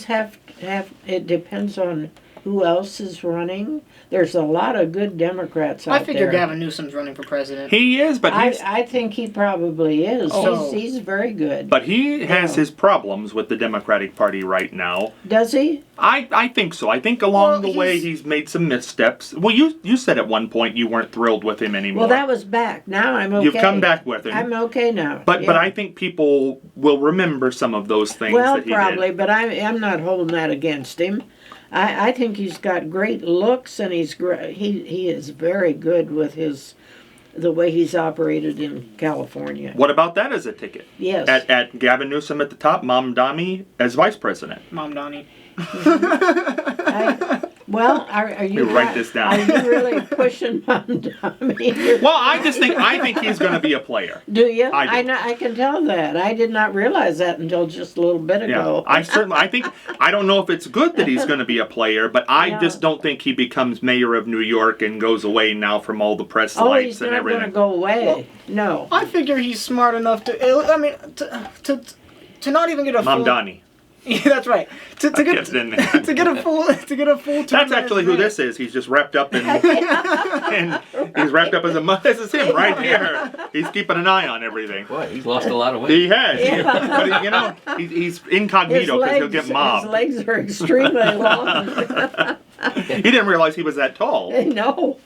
have it depends on who else is running. There's a lot of good Democrats out there. I figure Gavin Newsom's running for president. He is, but I think he probably is. Oh. He's very good. But he has his problems with the Democratic Party right now. Does he? I think so. I think along the way he's made some missteps. Well, you said at one point you weren't thrilled with him anymore. Well, that was back. Now I'm okay. You've come back with him. I'm okay now. But I think people will remember some of those things that he probably, did. but I'm not holding that against him. I think he's got great looks, and he is very good with the way he's operated in California. What about that as a ticket? Yes. At Gavin Newsom at the top, Mamdani as vice president. Mamdani. Are you Let me write this down. Are you really pushing Mamdani? Well, I think he's going to be a player. Do you? I do. I can tell that. I did not realize that until just a little bit ago. Yeah, I don't know if it's good that he's going to be a player, but I just don't think he becomes mayor of New York and goes away now from all the press lights and everything. He's not going to go away. Well, no. I figure he's smart enough to not even get a full... Mamdani. Yeah, that's right. To get a full term. That's actually who this is. He's just wrapped up in and he's wrapped up as a This is him right here. He's keeping an eye on everything. Boy, he's lost a lot of weight. He has. Yeah. But he's incognito because he'll get mobbed. His legs are extremely long. He didn't realize he was that tall. No.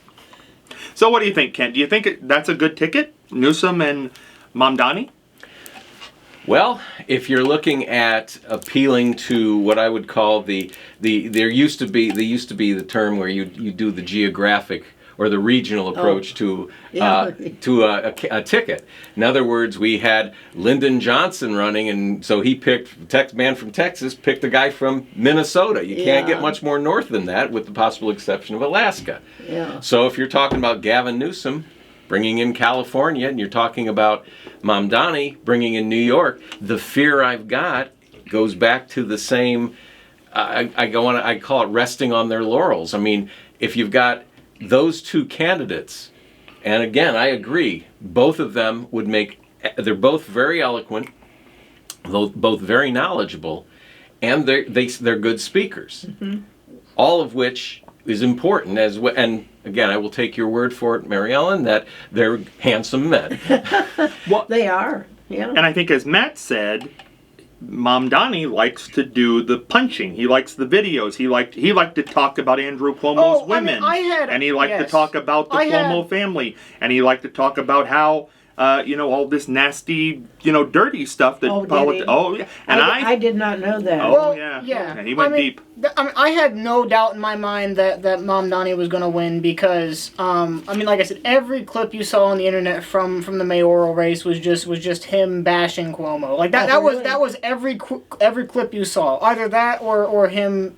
So what do you think, Kent? Do you think that's a good ticket? Newsom and Mamdani? Well, if you're looking at appealing to what I would call there used to be the term where you do the geographic or the regional approach to a ticket. In other words, we had Lyndon Johnson running, and so he picked man from Texas, picked a guy from Minnesota. You can't get much more north than that, with the possible exception of Alaska. Yeah. So if you're talking about Gavin Newsom bringing in California, and you're talking about Mamdani bringing in New York, the fear I've got goes back to the same. I call it resting on their laurels. I mean, if you've got those two candidates, and again, I agree, both of them would make. They're both very eloquent, both very knowledgeable, and they're good speakers. Mm-hmm. All of which is important as well. And again, I will take your word for it, Mary Ellen, that they're handsome men. Well, they are. Yeah. And I think, as Matt said, Mamdani likes to do the punching. He likes the videos. He liked to talk about Andrew Cuomo's women. And he liked to talk about the Cuomo family. And he liked to talk about how all this nasty, dirty stuff that Oh, did he? Oh, yeah. And I did not know that. Oh, Well, yeah. yeah. And he went deep. I had no doubt in my mind that Mom Donnie was going to win because, like I said, every clip you saw on the internet from the mayoral race was just him bashing Cuomo. Like that really? that was every clip you saw. Either that or him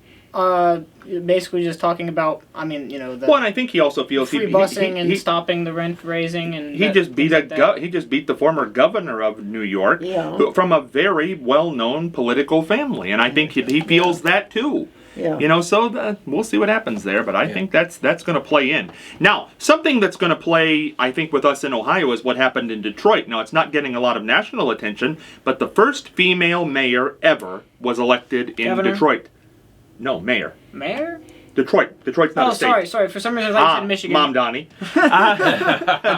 basically just talking about, Well, and I think he also feels free busing and stopping the rent raising, and he just beat he just beat the former governor of New York, Yeah. from a very well-known political family, and I think he feels that too. Yeah. So we'll see what happens there, but I think that's going to play in. Now, something that's going to play, I think, with us in Ohio is what happened in Detroit. Now, it's not getting a lot of national attention, but the first female mayor ever was elected in Governor? Detroit. No, mayor. Mayor? Detroit. Detroit's not a state. Sorry. For some reason, I thought you said Michigan. Mom Donnie.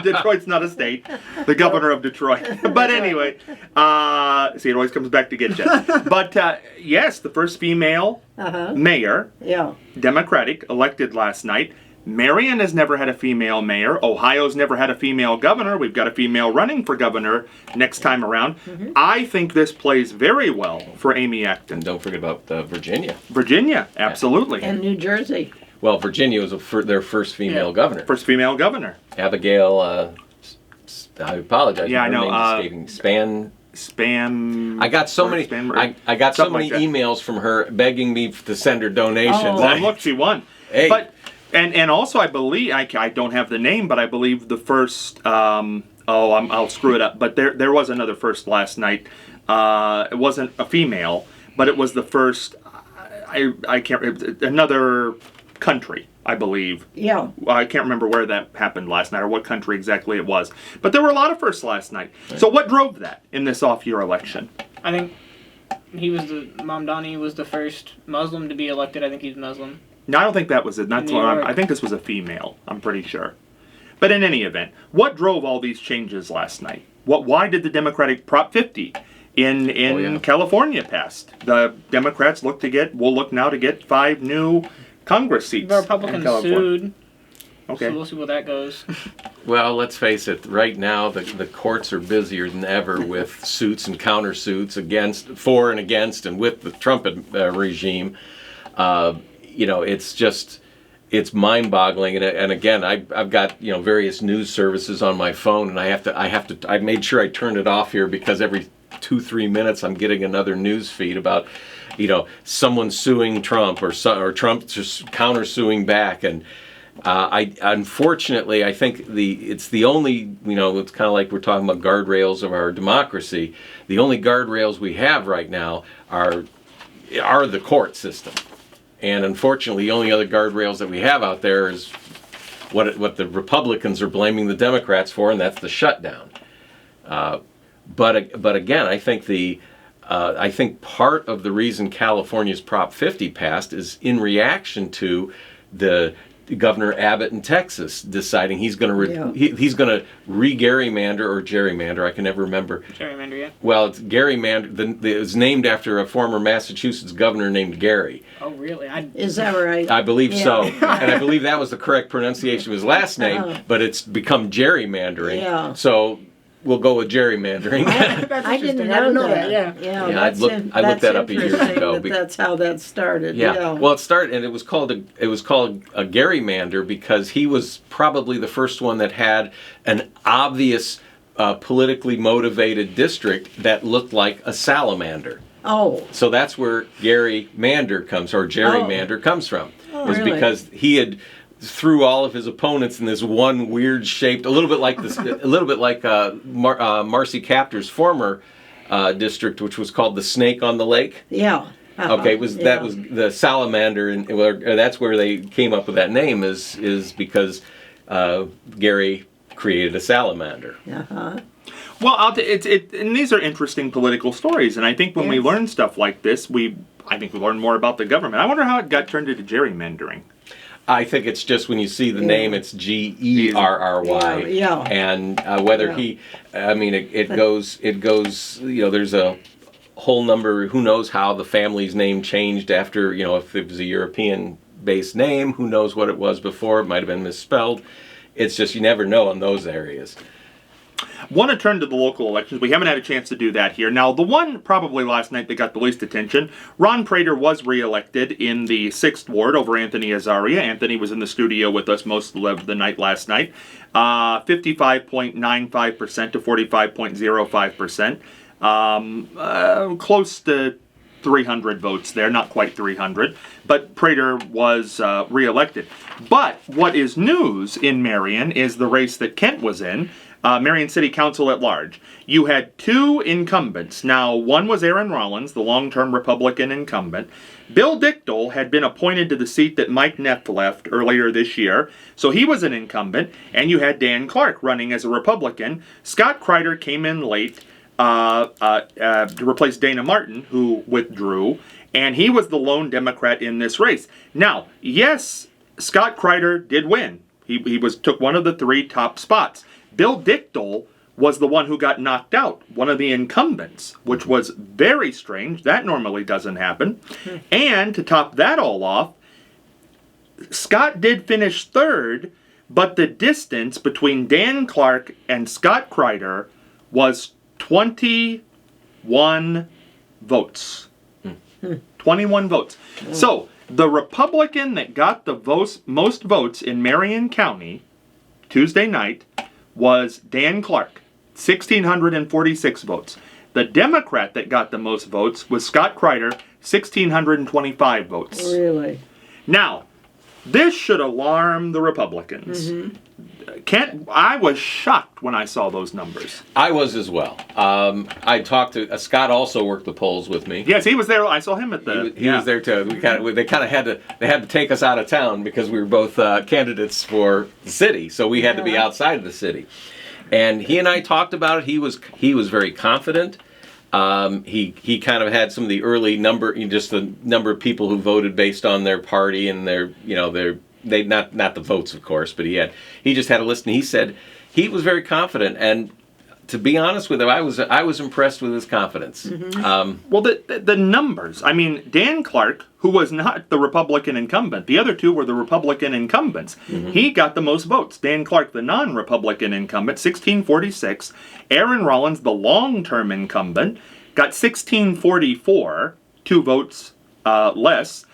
Detroit's not a state. The governor of Detroit. But anyway, see, it always comes back to get you. But yes, the first female mayor, Yeah. Democratic, elected last night. Marion has never had a female mayor. Ohio's never had a female governor. We've got a female running for governor next time around. I think this plays very well for Amy Acton. And don't forget about Virginia. Virginia, absolutely. And New Jersey. Well, Virginia was their first female governor. First female governor. Abigail, I apologize. Yeah, I her know, name's escaping. Spam. I got so many. I got so many emails from her begging me to send her donations. Oh. Well, look, she won. Hey. But and also I believe I don't have the name, but I believe the first. I'll screw it up. But there was another first last night. It wasn't a female, but it was the first. I can't. Another country, I believe. Yeah. I can't remember where that happened last night or what country exactly it was. But there were a lot of firsts last night. So what drove that in this off-year election? I think Mom Donnie was the first Muslim to be elected. I think he's Muslim. No, I don't think that was it. That's New what York. I think this was a female. I'm pretty sure. But in any event, what drove all these changes last night? Why did the Democratic Prop 50 in California pass? The Democrats will look now to get 5 new Congress seats. The Republicans sued. Okay. So we'll see where that goes. Well, let's face it. Right now, the courts are busier than ever with suits and countersuits for and against, and with the Trump regime. It's mind-boggling, and again, I've got various news services on my phone, and I made sure I turned it off here because every 2-3 minutes I'm getting another news feed about someone suing Trump or Trump just countersuing back, and unfortunately I think it's the only it's kind of like we're talking about guardrails of our democracy. The only guardrails we have right now are the court system. And unfortunately, the only other guardrails that we have out there is what the Republicans are blaming the Democrats for, and that's the shutdown. But again, I think part of the reason California's Prop 50 passed is in reaction to the Governor Abbott in Texas deciding he's going to re-gerrymander or gerrymander. I can never remember. Gerrymander, yeah. Well, it's gerrymander. It's named after a former Massachusetts governor named Gary. Oh, really? Is that right? I believe so, and I believe that was the correct pronunciation of his last name. But it's become gerrymandering. Yeah. So we'll go with gerrymandering. I didn't know that. Yeah. I looked that up years ago. That's how that started. Yeah. Well, it started, and it was called a gerrymander because he was probably the first one that had an obvious politically motivated district that looked like a salamander. Oh. So that's where gerrymander comes from. Is really? because he had threw all of his opponents in this one weird shaped, a little bit like Marcy Kaptur's former district, which was called the Snake on the Lake. Yeah. Okay, that was the salamander, and that's where they came up with that name is because Gary created a salamander. Well, and these are interesting political stories, and I think when we learn stuff like this, I think we learn more about the government. I wonder how it got turned into gerrymandering. I think it's just when you see the name, it's Gerry. Yeah. And whether it goes, there's a whole number, who knows how the family's name changed after, if it was a European-based name, who knows what it was before, it might have been misspelled. It's just, you never know in those areas. Want to turn to the local elections. We haven't had a chance to do that here. Now, the one probably last night that got the least attention, Ron Prater was reelected in the 6th Ward over Anthony Azaria. Anthony was in the studio with us most of the night last night. 55.95% to 45.05%. Close to 300 votes there, not quite 300, but Prater was reelected. But what is news in Marion is the race that Kent was in, Marion City Council at large. You had 2 incumbents. Now, one was Aaron Rollins, the long-term Republican incumbent. Bill Dichtel had been appointed to the seat that Mike Neff left earlier this year, so he was an incumbent, and you had Dan Clark running as a Republican. Scott Kreider came in late to replace Dana Martin, who withdrew, and he was the lone Democrat in this race. Now, yes, Scott Kreider did win. He took one of the 3 top spots. Bill Dichtel was the one who got knocked out, one of the incumbents, which was very strange. That normally doesn't happen. And to top that all off, Scott did finish 3rd, but the distance between Dan Clark and Scott Kreider was 21 votes. 21 votes. So, the Republican that got the most votes in Marion County Tuesday night was Dan Clark, 1,646 votes. The Democrat that got the most votes was Scott Kreider, 1,625 votes. Really? Now, this should alarm the Republicans. I was shocked when I saw those numbers. I was as well. I talked to Scott. Also worked the polls with me. Yes, he was there. I saw him at the. He was there too. They kind of had to take us out of town because we were both candidates for the city, so we had to be outside of the city. And he and I talked about it. He was very confident. He kind of had some of the early number, just the number of people who voted based on their party and their not the votes, of course, but he just had a list, and he said he was very confident. And to be honest with him, I was impressed with his confidence. Well, the numbers. I mean, Dan Clark, who was not the Republican incumbent, the other 2 were the Republican incumbents. He got the most votes. Dan Clark, the non-Republican incumbent, 1,646. Aaron Rollins, the long-term incumbent, got 1,644, 2 votes less.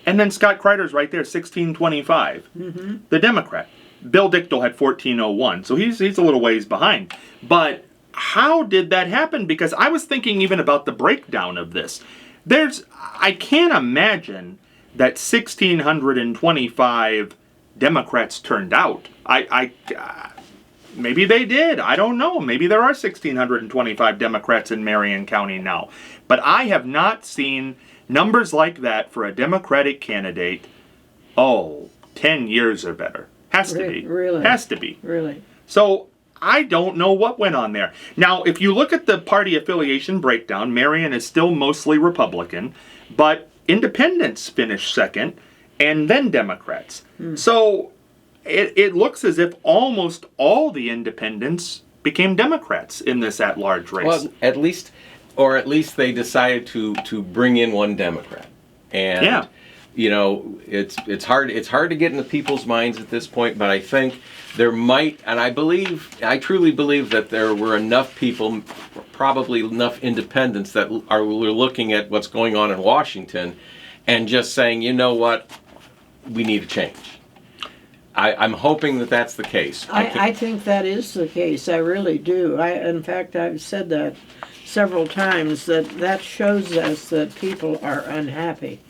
And then Scott Kreider's right there, 1,625. The Democrat. Bill Dichtel had 1,401, so he's a little ways behind. But how did that happen? Because I was thinking even about the breakdown of this. I can't imagine that 1,625 Democrats turned out. Maybe they did. I don't know. Maybe there are 1,625 Democrats in Marion County now. But I have not seen numbers like that for a Democratic candidate, 10 years or better. Has to be. Really? Has to be. Really? So, I don't know what went on there. Now, if you look at the party affiliation breakdown, Marion is still mostly Republican, but independents finished 2nd, and then Democrats. So, it looks as if almost all the independents became Democrats in this at-large race. Well, at least they decided to bring in one Democrat, and it's hard to get into people's minds at this point. But I think there might, and I truly believe that there were enough people, probably enough independents that were looking at what's going on in Washington, and just saying, you know what, we need a change. I'm hoping that that's the case. I think that is the case. I really do. In fact, I've said that several times, that shows us that people are unhappy.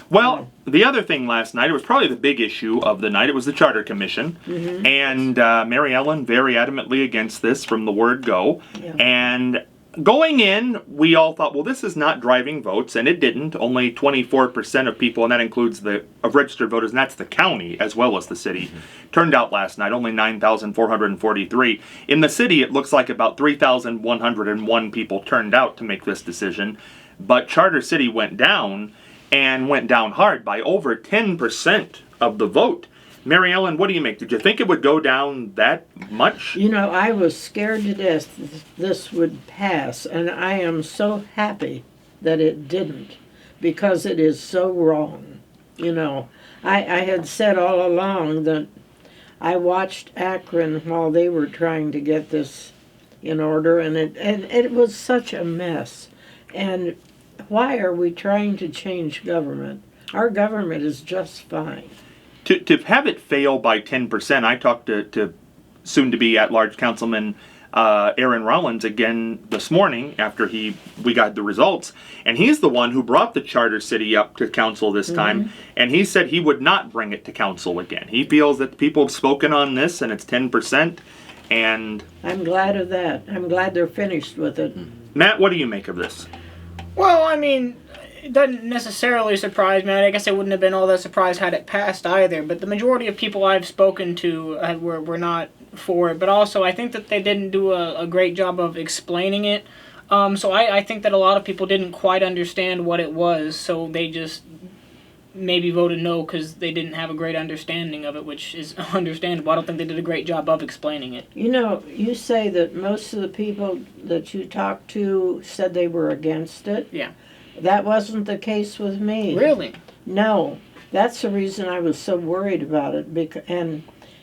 Well, the other thing last night, it was probably the big issue of the night, it was the Charter Commission. And Mary Ellen very adamantly against this from the word go. Yeah. And going in, we all thought, well, this is not driving votes, and it didn't. Only 24% of people, and that includes of registered voters, and that's the county as well as the city, turned out last night. Only 9,443. In the city, it looks like about 3,101 people turned out to make this decision. But Charter City went down, and went down hard by over 10% of the vote. Mary Ellen, what do you make? Did you think it would go down that much? You know, I was scared to death this would pass, and I am so happy that it didn't, because it is so wrong. You know, I had said all along that I watched Akron while they were trying to get this in order, and it was such a mess. And why are we trying to change government? Our government is just fine. To have it fail by 10%, I talked to soon-to-be at-large Councilman Aaron Rollins again this morning after we got the results, and he's the one who brought the charter city up to council this time, and he said he would not bring it to council again. He feels that people have spoken on this, and it's 10%, and... I'm glad of that. I'm glad they're finished with it. Matt, what do you make of this? Well, I mean, it doesn't necessarily surprise me. I guess I wouldn't have been all that surprised had it passed either, but the majority of people I've spoken to were not for it. But also, I think that they didn't do a great job of explaining it. So I think that a lot of people didn't quite understand what it was, so they just maybe voted no because they didn't have a great understanding of it, which is understandable. I don't think they did a great job of explaining it. You know, you say that most of the people that you talked to said they were against it. Yeah. That wasn't the case with me. Really? No. That's the reason I was so worried about it,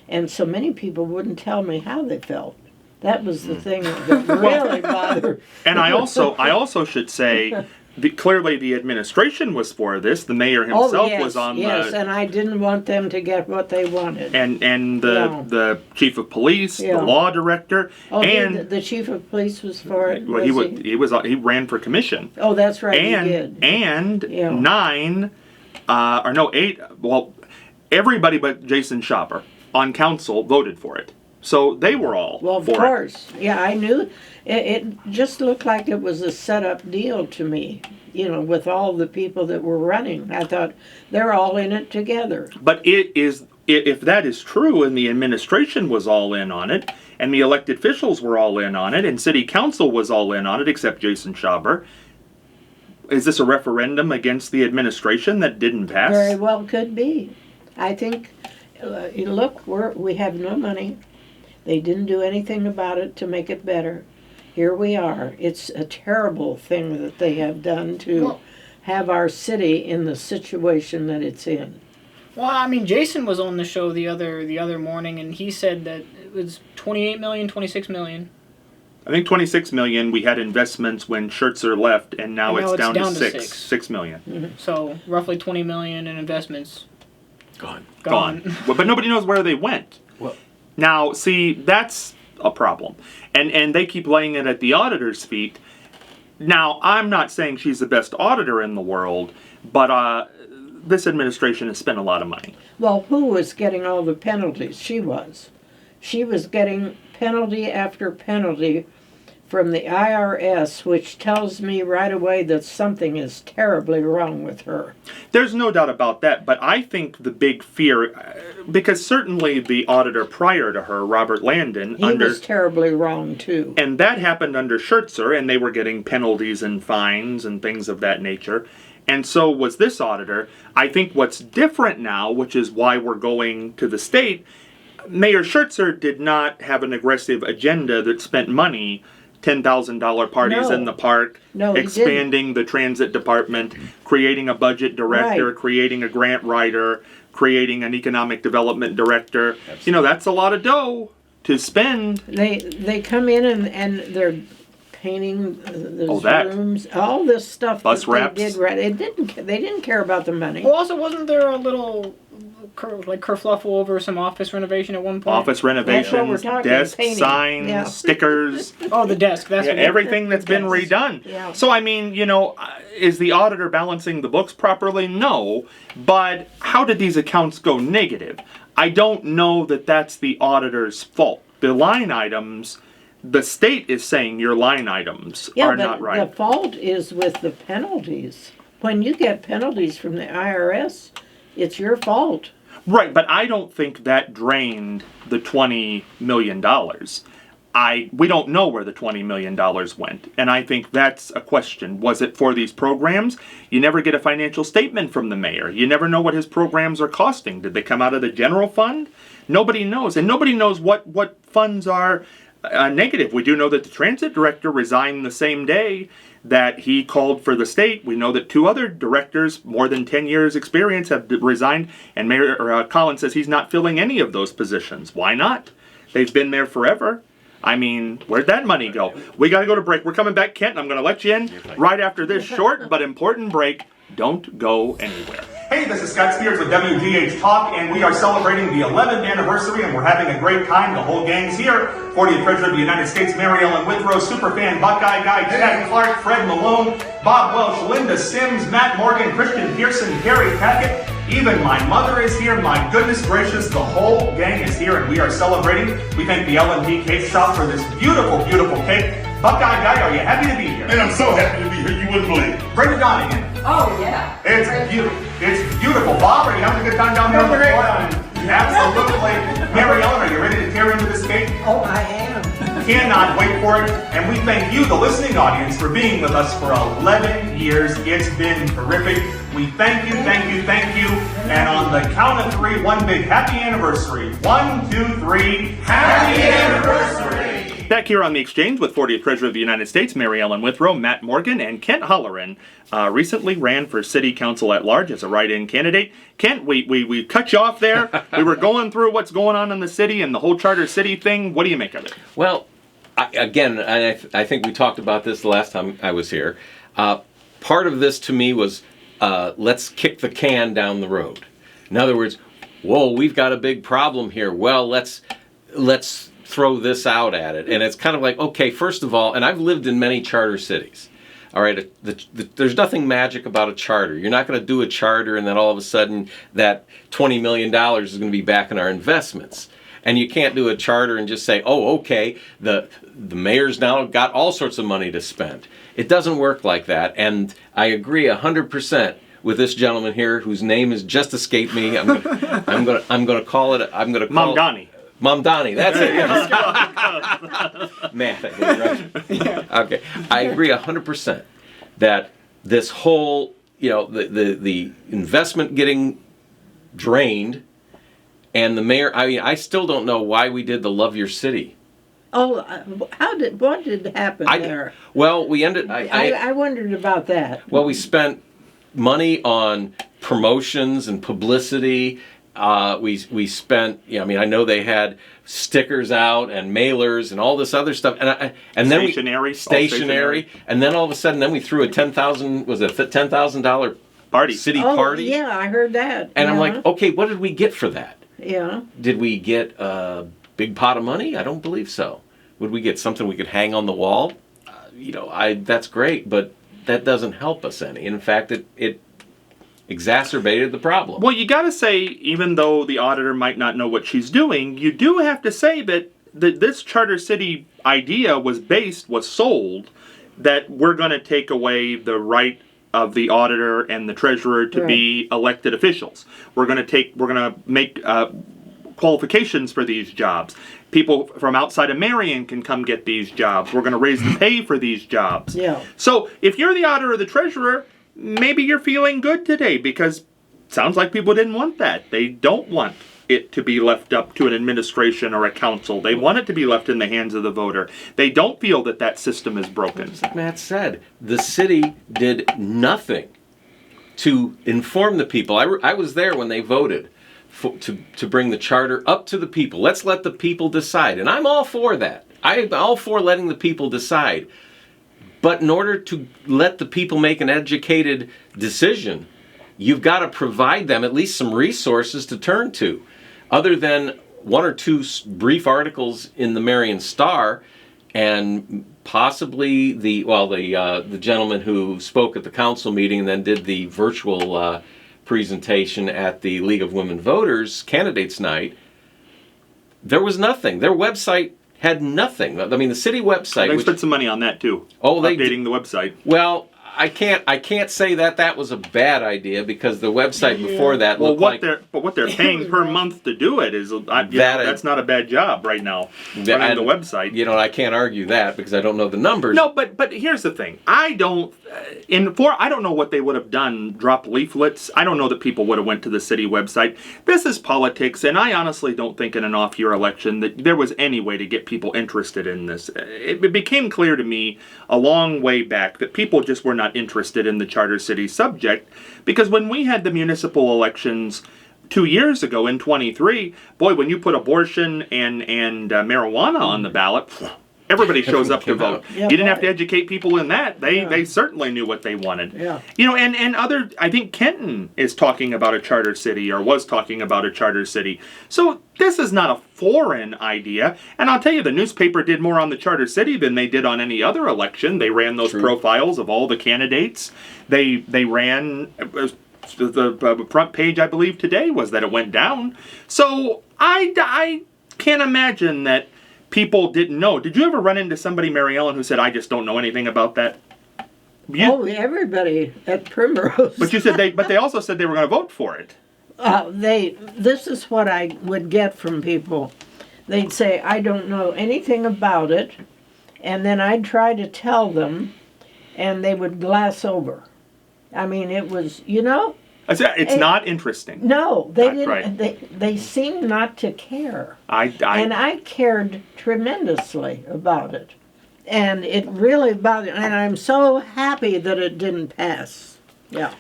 and so many people wouldn't tell me how they felt. That was the thing that really bothered. And I also should say, clearly the administration was for this. The mayor himself was on yes, and I didn't want them to get what they wanted. And the chief of police, the law director, and the chief of police was for it. Well, he ran for commission. Oh, that's right. And he did. And 8. Well, everybody but Jason Schapper on council voted for it. So they were all well, of for course. It. Yeah, I knew. It just looked like it was a set-up deal to me, you know, with all the people that were running. I thought they're all in it together. But if that is true and the administration was all in on it, and the elected officials were all in on it, and city council was all in on it except Jason Schapper, is this a referendum against the administration that didn't pass? Very well could be. I think, look, we have no money. They didn't do anything about it to make it better. Here we are. It's a terrible thing that they have done to have our city in the situation that it's in. Well, I mean, Jason was on the show the other morning, and he said that it was 28 million, 26 million. I think 26 million. We had investments when Schertzer left, and now it's down to 6 million. Mm-hmm. So roughly 20 million in investments. Gone. But nobody knows where they went. Well, now, see, that's a problem. And they keep laying it at the auditor's feet. Now, I'm not saying she's the best auditor in the world, but this administration has spent a lot of money. Well, who was getting all the penalties? She was. She was getting penalty after penalty from the IRS, which tells me right away that something is terribly wrong with her. There's no doubt about that, but I think the big fear, because certainly the auditor prior to her, Robert Landon, he was terribly wrong too. And that happened under Schertzer, and they were getting penalties and fines and things of that nature. And so was this auditor. I think what's different now, which is why we're going to the state, Mayor Schertzer did not have an aggressive agenda that spent money, $10,000 parties in the park, expanding the transit department, creating a budget director, creating a grant writer, creating an economic development director. Absolutely. You know, that's a lot of dough to spend. They come in and they're painting the rooms, all this stuff bus wraps. They didn't care about the money. Well, also, wasn't there a little kerfluffle over some office renovation at one point? Office renovations, desks, signs, stickers. Oh, the desk. That's everything that's been redone. Yeah. So, I mean, you know, is the auditor balancing the books properly? No. But how did these accounts go negative? I don't know that that's the auditor's fault. The line items, the state is saying your line items are not right. The fault is with the penalties. When you get penalties from the IRS, it's your fault. Right, but I don't think that drained the $20 million. We don't know where the $20 million went, and I think that's a question. Was it for these programs? You never get a financial statement from the mayor. You never know what his programs are costing. Did they come out of the general fund? Nobody knows, and nobody knows what funds are negative. We do know that the transit director resigned the same day that he called for the state. We know that 2 other directors, more than 10 years experience, have resigned, and Mayor Collins says he's not filling any of those positions. Why not? They've been there forever. I mean, where'd that money go? We got to go to break. We're coming back, Kent, and I'm going to let you in right after this short but important break. Don't go anywhere. Hey, this is Scott Spears with WGH Talk, and we are celebrating the 11th anniversary, and we're having a great time. The whole gang's here. 40th President of the United States, Mary Ellen Withrow, Superfan Buckeye Guy, Chad Clark, Fred Malone, Bob Welsh, Linda Sims, Matt Morgan, Christian Pearson, Carrie Tackett. Even my mother is here. My goodness gracious, the whole gang is here, and we are celebrating. We thank the L&D Cake Shop for this beautiful, beautiful cake. Buckeye Guy, are you happy to be here? Man, I'm so happy to be here, you wouldn't believe it. Bring it on again. Oh, yeah. It's beautiful. It's beautiful. Bob, are you having a good time down there? Having a great time. Absolutely. Mary Ellen, are you ready to tear into this cake? Oh, I am. Cannot wait for it. And we thank you, the listening audience, for being with us for 11 years. It's been terrific. We thank you, thank you, thank you. And on the count of three, one big happy anniversary. 1, 2, 3. Happy anniversary! Back here on the Exchange with 40th President of the United States, Mary Ellen Withrow, Matt Morgan, and Kent Halloran recently ran for City Council at large as a write-in candidate. Kent, we cut you off there. We were going through what's going on in the city and the whole Charter City thing. What do you make of it? Well, I think we talked about this the last time I was here. Part of this to me was let's kick the can down the road. In other words, whoa, we've got a big problem here. Well, let's throw this out at it. And it's kind of like, okay, first of all, and I've lived in many charter cities. All right, there's nothing magic about a charter. You're not going to do a charter and then all of a sudden that $20 million is going to be back in our investments. And you can't do a charter and just say, oh, okay, the mayor's now got all sorts of money to spend. It doesn't work like that. And I agree 100% with this gentleman here whose name has just escaped me. I'm going to call it. Mamdani. Mamdani, that's it. Math, I did it right. Yeah. Okay, I agree 100% that this whole, the investment getting drained, and the mayor. I mean, I still don't know why we did the Love Your City. Oh, what did happen there? Well, we ended. I wondered about that. Well, we spent money on promotions and publicity. We spent, I know they had stickers out and mailers and all this other stuff, and then stationery, and then all of a sudden, then we threw a $10,000 city party. Yeah, I heard that. And I'm like, okay, what did we get for that? Yeah. Did we get a big pot of money? I don't believe so. Would we get something we could hang on the wall? That's great, but that doesn't help us any. In fact, it exacerbated the problem. Well, you got to say, even though the auditor might not know what she's doing, you do have to say that this Charter City idea was sold, that we're going to take away the right of the auditor and the treasurer to be elected officials. We're going to make qualifications for these jobs. People from outside of Marion can come get these jobs. We're going to raise the pay for these jobs. Yeah. So if you're the auditor or the treasurer, maybe you're feeling good today, because it sounds like people didn't want that. They don't want it to be left up to an administration or a council. They want it to be left in the hands of the voter. They don't feel that system is broken. As Matt said, the city did nothing to inform the people. I was there when they voted to bring the charter up to the people. Let's let the people decide. And I'm all for that. I'm all for letting the people decide. But in order to let the people make an educated decision, you've got to provide them at least some resources to turn to. Other than one or two brief articles in the Marion Star, and possibly the gentleman who spoke at the council meeting and then did the virtual presentation at the League of Women Voters Candidates Night, there was nothing. Their website had nothing. I mean, the city website. They spent some money on that too. Oh, updating the website. Well, I can't say that was a bad idea, because the website before that looked what they're paying per month to do it is that's not a bad job right now. Running the website. I can't argue that because I don't know the numbers. No, but here's the thing. I don't know what they would have done. Drop leaflets. I don't know that people would have went to the city website. This is politics, and I honestly don't think in an off-year election that there was any way to get people interested in this. It became clear to me a long way back that people just were not interested in the Charter City subject, because when we had the municipal elections 2 years ago in 23, boy, when you put abortion and marijuana on the ballot, everybody shows up to vote. Yeah, You didn't have right. to educate people in that. They Yeah. they certainly knew what they wanted. Yeah. You know, and other, I think Kenton is talking about a charter city, or was talking about a charter city. So this is not a foreign idea. And I'll tell you, the newspaper did more on the charter city than they did on any other election. They ran those True. profiles of all the candidates. They ran the front page, I believe, today was that it went down. So I can't imagine that people didn't know. Did you ever run into somebody, Mary Ellen, who said, I just don't know anything about that? Oh, everybody at Primrose. But you said but they also said they were going to vote for it. This is what I would get from people. They'd say, I don't know anything about it, and then I'd try to tell them, and they would glass over. I mean, it was, I said, it's not interesting. no, they That's didn't. right. They seemed not to care. I And I cared tremendously about it. And it really bothered, and I'm so happy that it didn't pass. Yeah.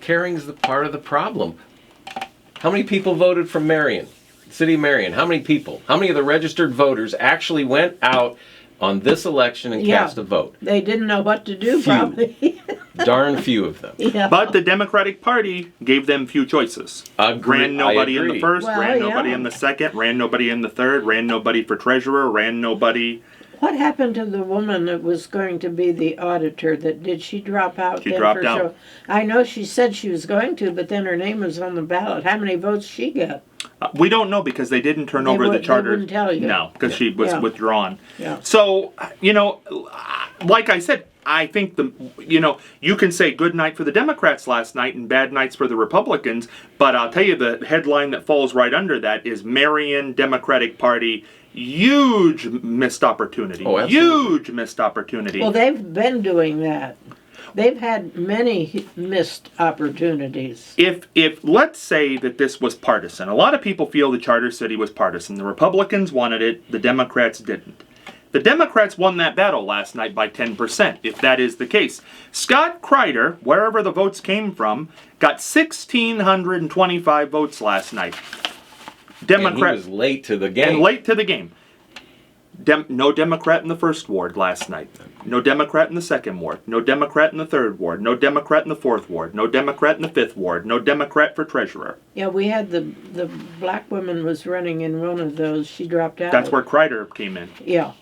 Caring's the part of the problem. How many people voted from Marion, City of Marion? How many people? How many of the registered voters actually went out on this election and Yeah. cast a vote? They didn't know what to do, Few. probably. Darn few of them. Yeah. But the Democratic Party gave them few choices. Ran nobody in the first, Well, ran nobody yeah. in the second, ran nobody in the third, ran nobody for treasurer, ran nobody. What happened to the woman that was going to be the auditor? Did she drop out? She then dropped for out. sure? I know she said she was going to, but then her name was on the ballot. How many votes she got? We don't know because they didn't turn They over the would- they charter. wouldn't tell you. No, because she was Yeah. withdrawn. Yeah. So, like I said, I think you can say good night for the Democrats last night and bad nights for the Republicans, but I'll tell you the headline that falls right under that is Marion Democratic Party, huge missed opportunity. Oh, absolutely. Huge missed opportunity. Well, they've been doing that. They've had many missed opportunities. If let's say that this was partisan, a lot of people feel the charter city was partisan. The Republicans wanted it, the Democrats didn't. The Democrats won that battle last night by 10%, if that is the case. Scott Kreider, wherever the votes came from, got 1,625 votes last night. And he was late to the game. And late to the game. No Democrat in the first ward last night. No Democrat in the second ward. No Democrat in the third ward. No Democrat in the fourth ward. No Democrat in the fifth ward. No Democrat for treasurer. Yeah, we had the black woman was running in one of those. She dropped out. That's where Kreider came in. Yeah.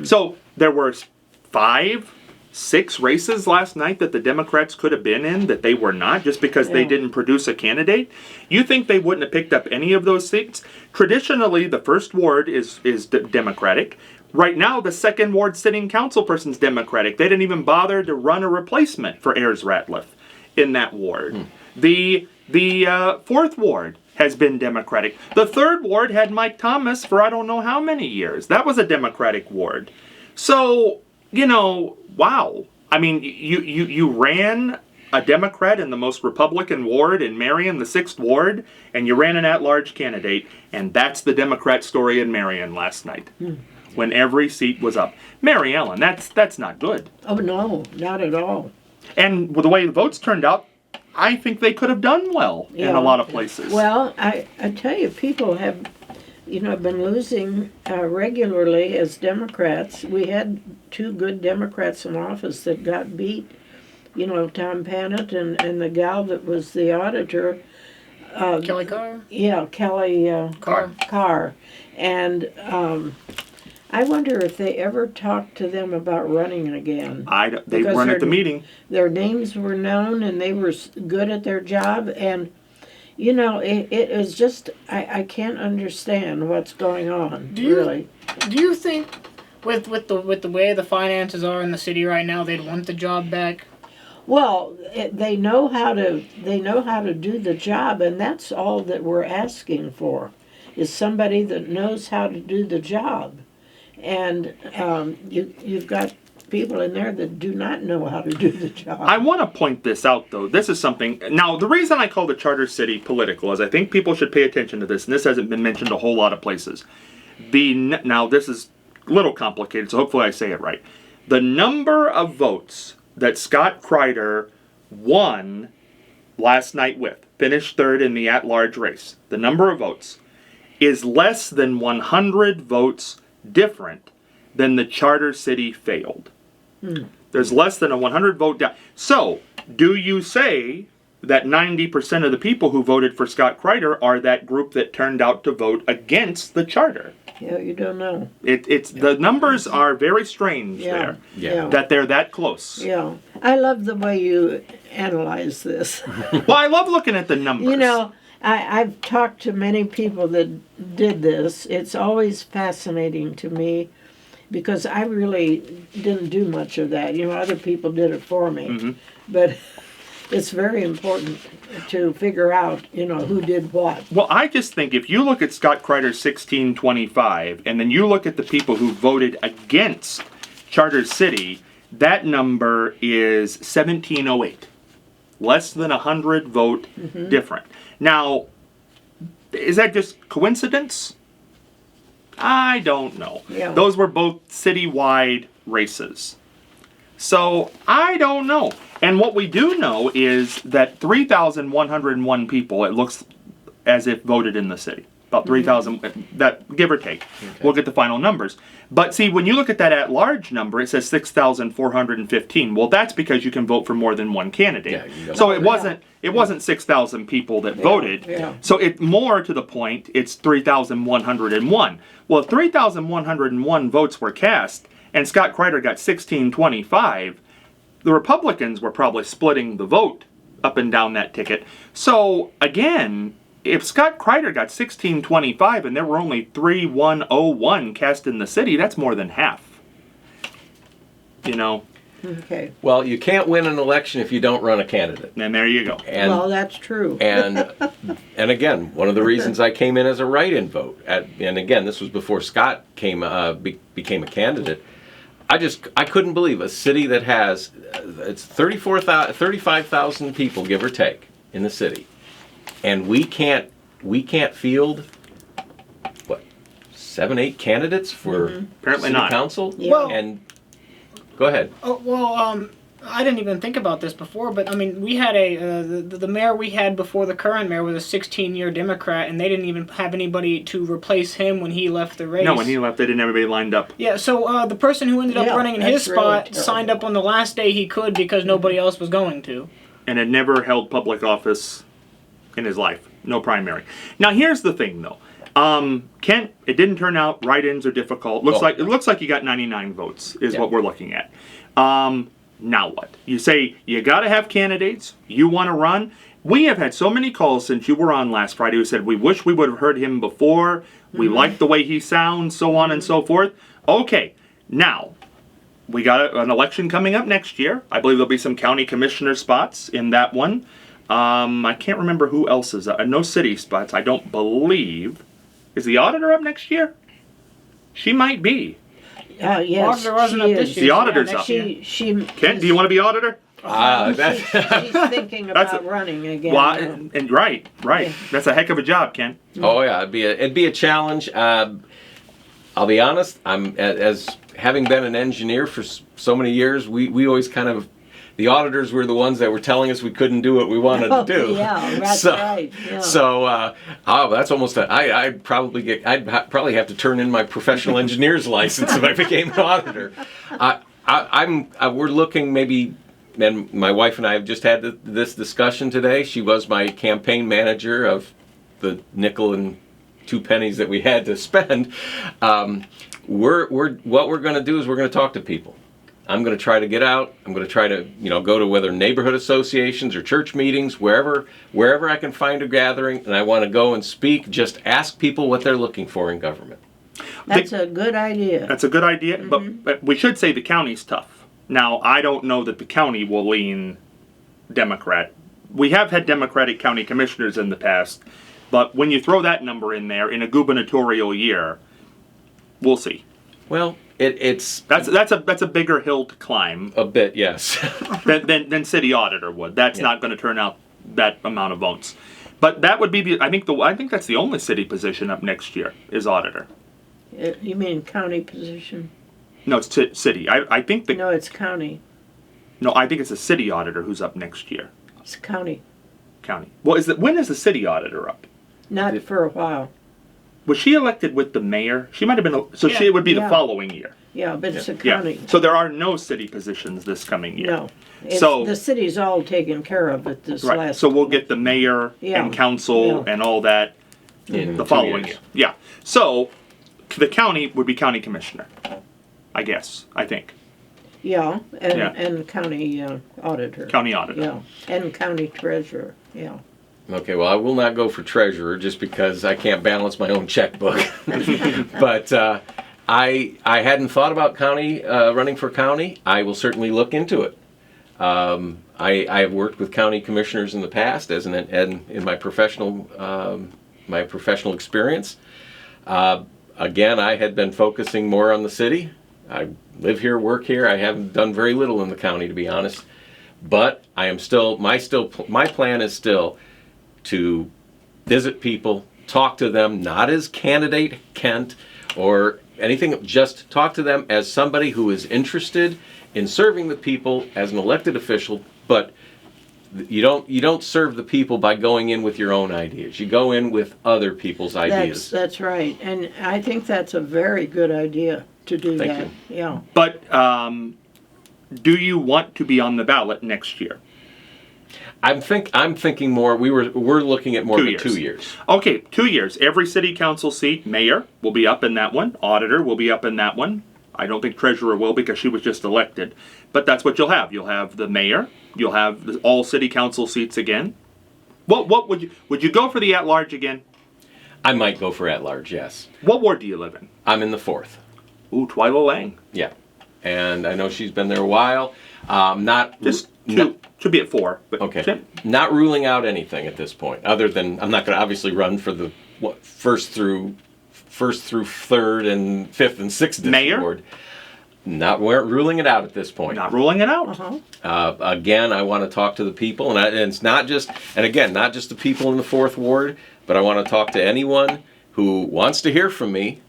So there were 5, 6 races last night that the Democrats could have been in that they were not just because they Yeah. didn't produce a candidate. You think they wouldn't have picked up any of those seats? Traditionally, the first ward is Democratic. Right now, the second ward sitting council person's Democratic. They didn't even bother to run a replacement for Ayers Ratliff in that ward. The fourth ward has been Democratic. The third ward had Mike Thomas for I don't know how many years. That was a Democratic ward. So, wow. I mean, you ran a Democrat in the most Republican ward in Marion, the 6th ward, and you ran an at-large candidate, and that's the Democrat story in Marion last night, when every seat was up. Mary Ellen, that's not good. Oh no, not at all. And with the way the votes turned out, I think they could have done well in Yeah. a lot of places. Well, I tell you, people have, been losing regularly as Democrats. We had 2 good Democrats in office that got beat. Tom Panet and the gal that was the auditor. Kelly Carr? Yeah, Kelly Carr. And I wonder if they ever talked to them about running again. They Because weren't at the they're- meeting. Their names were known and they were good at their job. And, it is just, I can't understand what's going on, really. Do you think with the way the finances are in the city right now, they'd want the job back? Well, they know how to do the job, and that's all that we're asking for, is somebody that knows how to do the job. And you've got people in there that do not know how to do the job. I want to point this out, though. This is something. Now, the reason I call the Charter City political is I think people should pay attention to this, and this hasn't been mentioned a whole lot of places. Now, this is a little complicated, so hopefully I say it right. The number of votes that Scott Kreider won last night with, finished third in the at-large race, the number of votes, is less than 100 votes different than the charter city failed. There's less than a 100 vote down. So, do you say that 90% of the people who voted for Scott Kreider are that group that turned out to vote against the charter? Yeah, you don't know. The numbers are very strange there. Yeah. That they're that close. Yeah. I love the way you analyze this. Well, I love looking at the numbers. You know, I've talked to many people that did this. It's always fascinating to me because I really didn't do much of that. You know, other people did it for me. But it's very important to figure out, you know, who did what. Well, I just think if you look at Scott Kreider's 1625, and then you look at the people who voted against Charter City, that number is 1708. Less than 100 vote different. Now, is that just coincidence? I don't know. Yeah. Those were both citywide races. So, I don't know. And what we do know is that 3,101 people, it looks as if voted in the city. About 3,000, that give or take. Okay. We'll get the final numbers. But see, when you look at that at-large number, it says 6,415. Well, that's because you can vote for more than one candidate. Yeah, so it wasn't 6,000 people that voted. Yeah. So it more to the point, it's 3,101. Well, if 3,101 votes were cast, and Scott Kreider got 1625, the Republicans were probably splitting the vote up and down that ticket. So, again, if Scott Kreider got 1625 and there were only 3,101 cast in the city, that's more than half. You know? Okay. Well, you can't win an election if you don't run a candidate. And there you go. And, well, that's true. And again, one of the reasons I came in as a write-in vote, and again, this was before Scott became a candidate. I couldn't believe a city that has it's 35,000 people, give or take, in the city, and we can't field what 7-8 candidates for Apparently city not. council. Yeah. Well, And go ahead. Oh, well, I didn't even think about this before, but I mean, we had the mayor we had before the current mayor was a 16-year Democrat, and they didn't even have anybody to replace him when he left the race. No, when he left, they didn't have everybody lined up. Yeah, so the person who ended up running in his that's really spot terrible. signed up on the last day he could because nobody else was going to. And had never held public office in his life. No primary. Now, here's the thing, though. Kent, it didn't turn out. Write-ins are difficult. It looks like you got 99 votes is what we're looking at. Now what? You say you got to have candidates. You want to run. We have had so many calls since you were on last Friday who said we wish we would have heard him before. We like the way he sounds, so on and so forth. Okay, now we got an election coming up next year. I believe there'll be some county commissioner spots in that one. I can't remember who else is up. No city spots. I don't believe. Is the auditor up next year? She might be. Yes, Auditor wasn't she up this is. year. The auditor's next up. year. She Kent, do you want to be auditor? she's thinking That's about running again. Well, and right. That's a heck of a job, Ken. Oh yeah, it'd be a challenge. I'll be honest. I'm as having been an engineer for so many years. We always kind of the auditors were the ones that were telling us we couldn't do what we wanted to do. Yeah, that's right. Yeah. So that's almost I'd probably have to turn in my professional engineer's license if I became an auditor. We're looking maybe. And my wife and I have just had this discussion today. She was my campaign manager of the nickel and 2 pennies that we had to spend. What we're going to do is we're going to talk to people. I'm going to try to get out. I'm going to try to go to whether neighborhood associations or church meetings, wherever I can find a gathering, and I want to go and speak. Just ask people what they're looking for in government. That's a good idea. That's a good idea, but we should say the county's tough. Now, I don't know that the county will lean Democrat. We have had Democratic county commissioners in the past, but when you throw that number in there in a gubernatorial year, we'll see. Well, it's that's a bigger hill to climb. A bit, yes. than city auditor would. That's not going to turn out that amount of votes. But that would be I think that's the only city position up next year is auditor. You mean county position? No, it's city. I think No, it's county. No, I think it's a city auditor who's up next year. It's county. county. Well, when is the city auditor up? Not for a while. Was she elected with the mayor? She might have been. So Yeah. she would be the Yeah. following year. Yeah, but it's a Yeah. county. So there are no city positions this coming year. No. It's, So- the city's all taken care of it this Right. last. So we'll get the mayor Yeah. and council Yeah. and all that In the 2 following years. year. Yeah. So the county would be county commissioner. I guess. I think Yeah, and, Yeah. and county auditor. county auditor. Yeah, and county treasurer, yeah. Okay, well, I will not go for treasurer just because I can't balance my own checkbook. But I hadn't thought about county running for county. I will certainly look into it. I have worked with county commissioners in the past as in my professional experience. Again, I had been focusing more on the city. I live here, work here. I haven't done very little in the county, to be honest. But I am still my plan is still to visit people, talk to them, not as candidate Kent or anything, just talk to them as somebody who is interested in serving the people as an elected official. But you don't serve the people by going in with your own ideas. You go in with other people's ideas. That's right, and I think that's a very good idea to do Thank that. you. Yeah. But do you want to be on the ballot next year? I'm thinking more. We're looking at more 2 than years. 2 years. Okay, 2 years. Every city council seat, mayor will be up in that one. Auditor will be up in that one. I don't think treasurer will because she was just elected. But that's what you'll have. You'll have the mayor. You'll have all city council seats again. What would you go for the at-large again? I might go for at-large. Yes, What ward do you live in? I'm in the 4th. Ooh, Twyla Lang. Yeah, and I know she's been there a while. Not Just not- should be at 4. But Okay. Not ruling out anything at this point, other than I'm not going to obviously run for the first through 3rd and 5th and 6th Mayor? ward. We're ruling it out at this point. Not ruling it out. Uh-huh. Again, I want to talk to the people, and it's not just the people in the 4th ward, but I want to talk to anyone who wants to hear from me.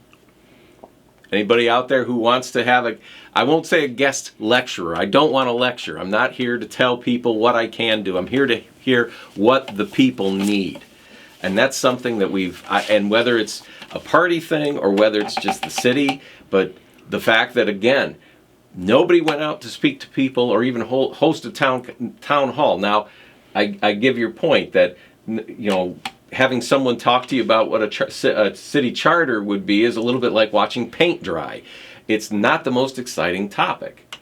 Anybody out there who wants to have I won't say a guest lecturer. I don't want to lecture. I'm not here to tell people what I can do. I'm here to hear what the people need. And that's something that and whether it's a party thing or whether it's just the city, but the fact that, again, nobody went out to speak to people or even host a town hall. Now, I give your point that, having someone talk to you about what a city charter would be is a little bit like watching paint dry. It's not the most exciting topic,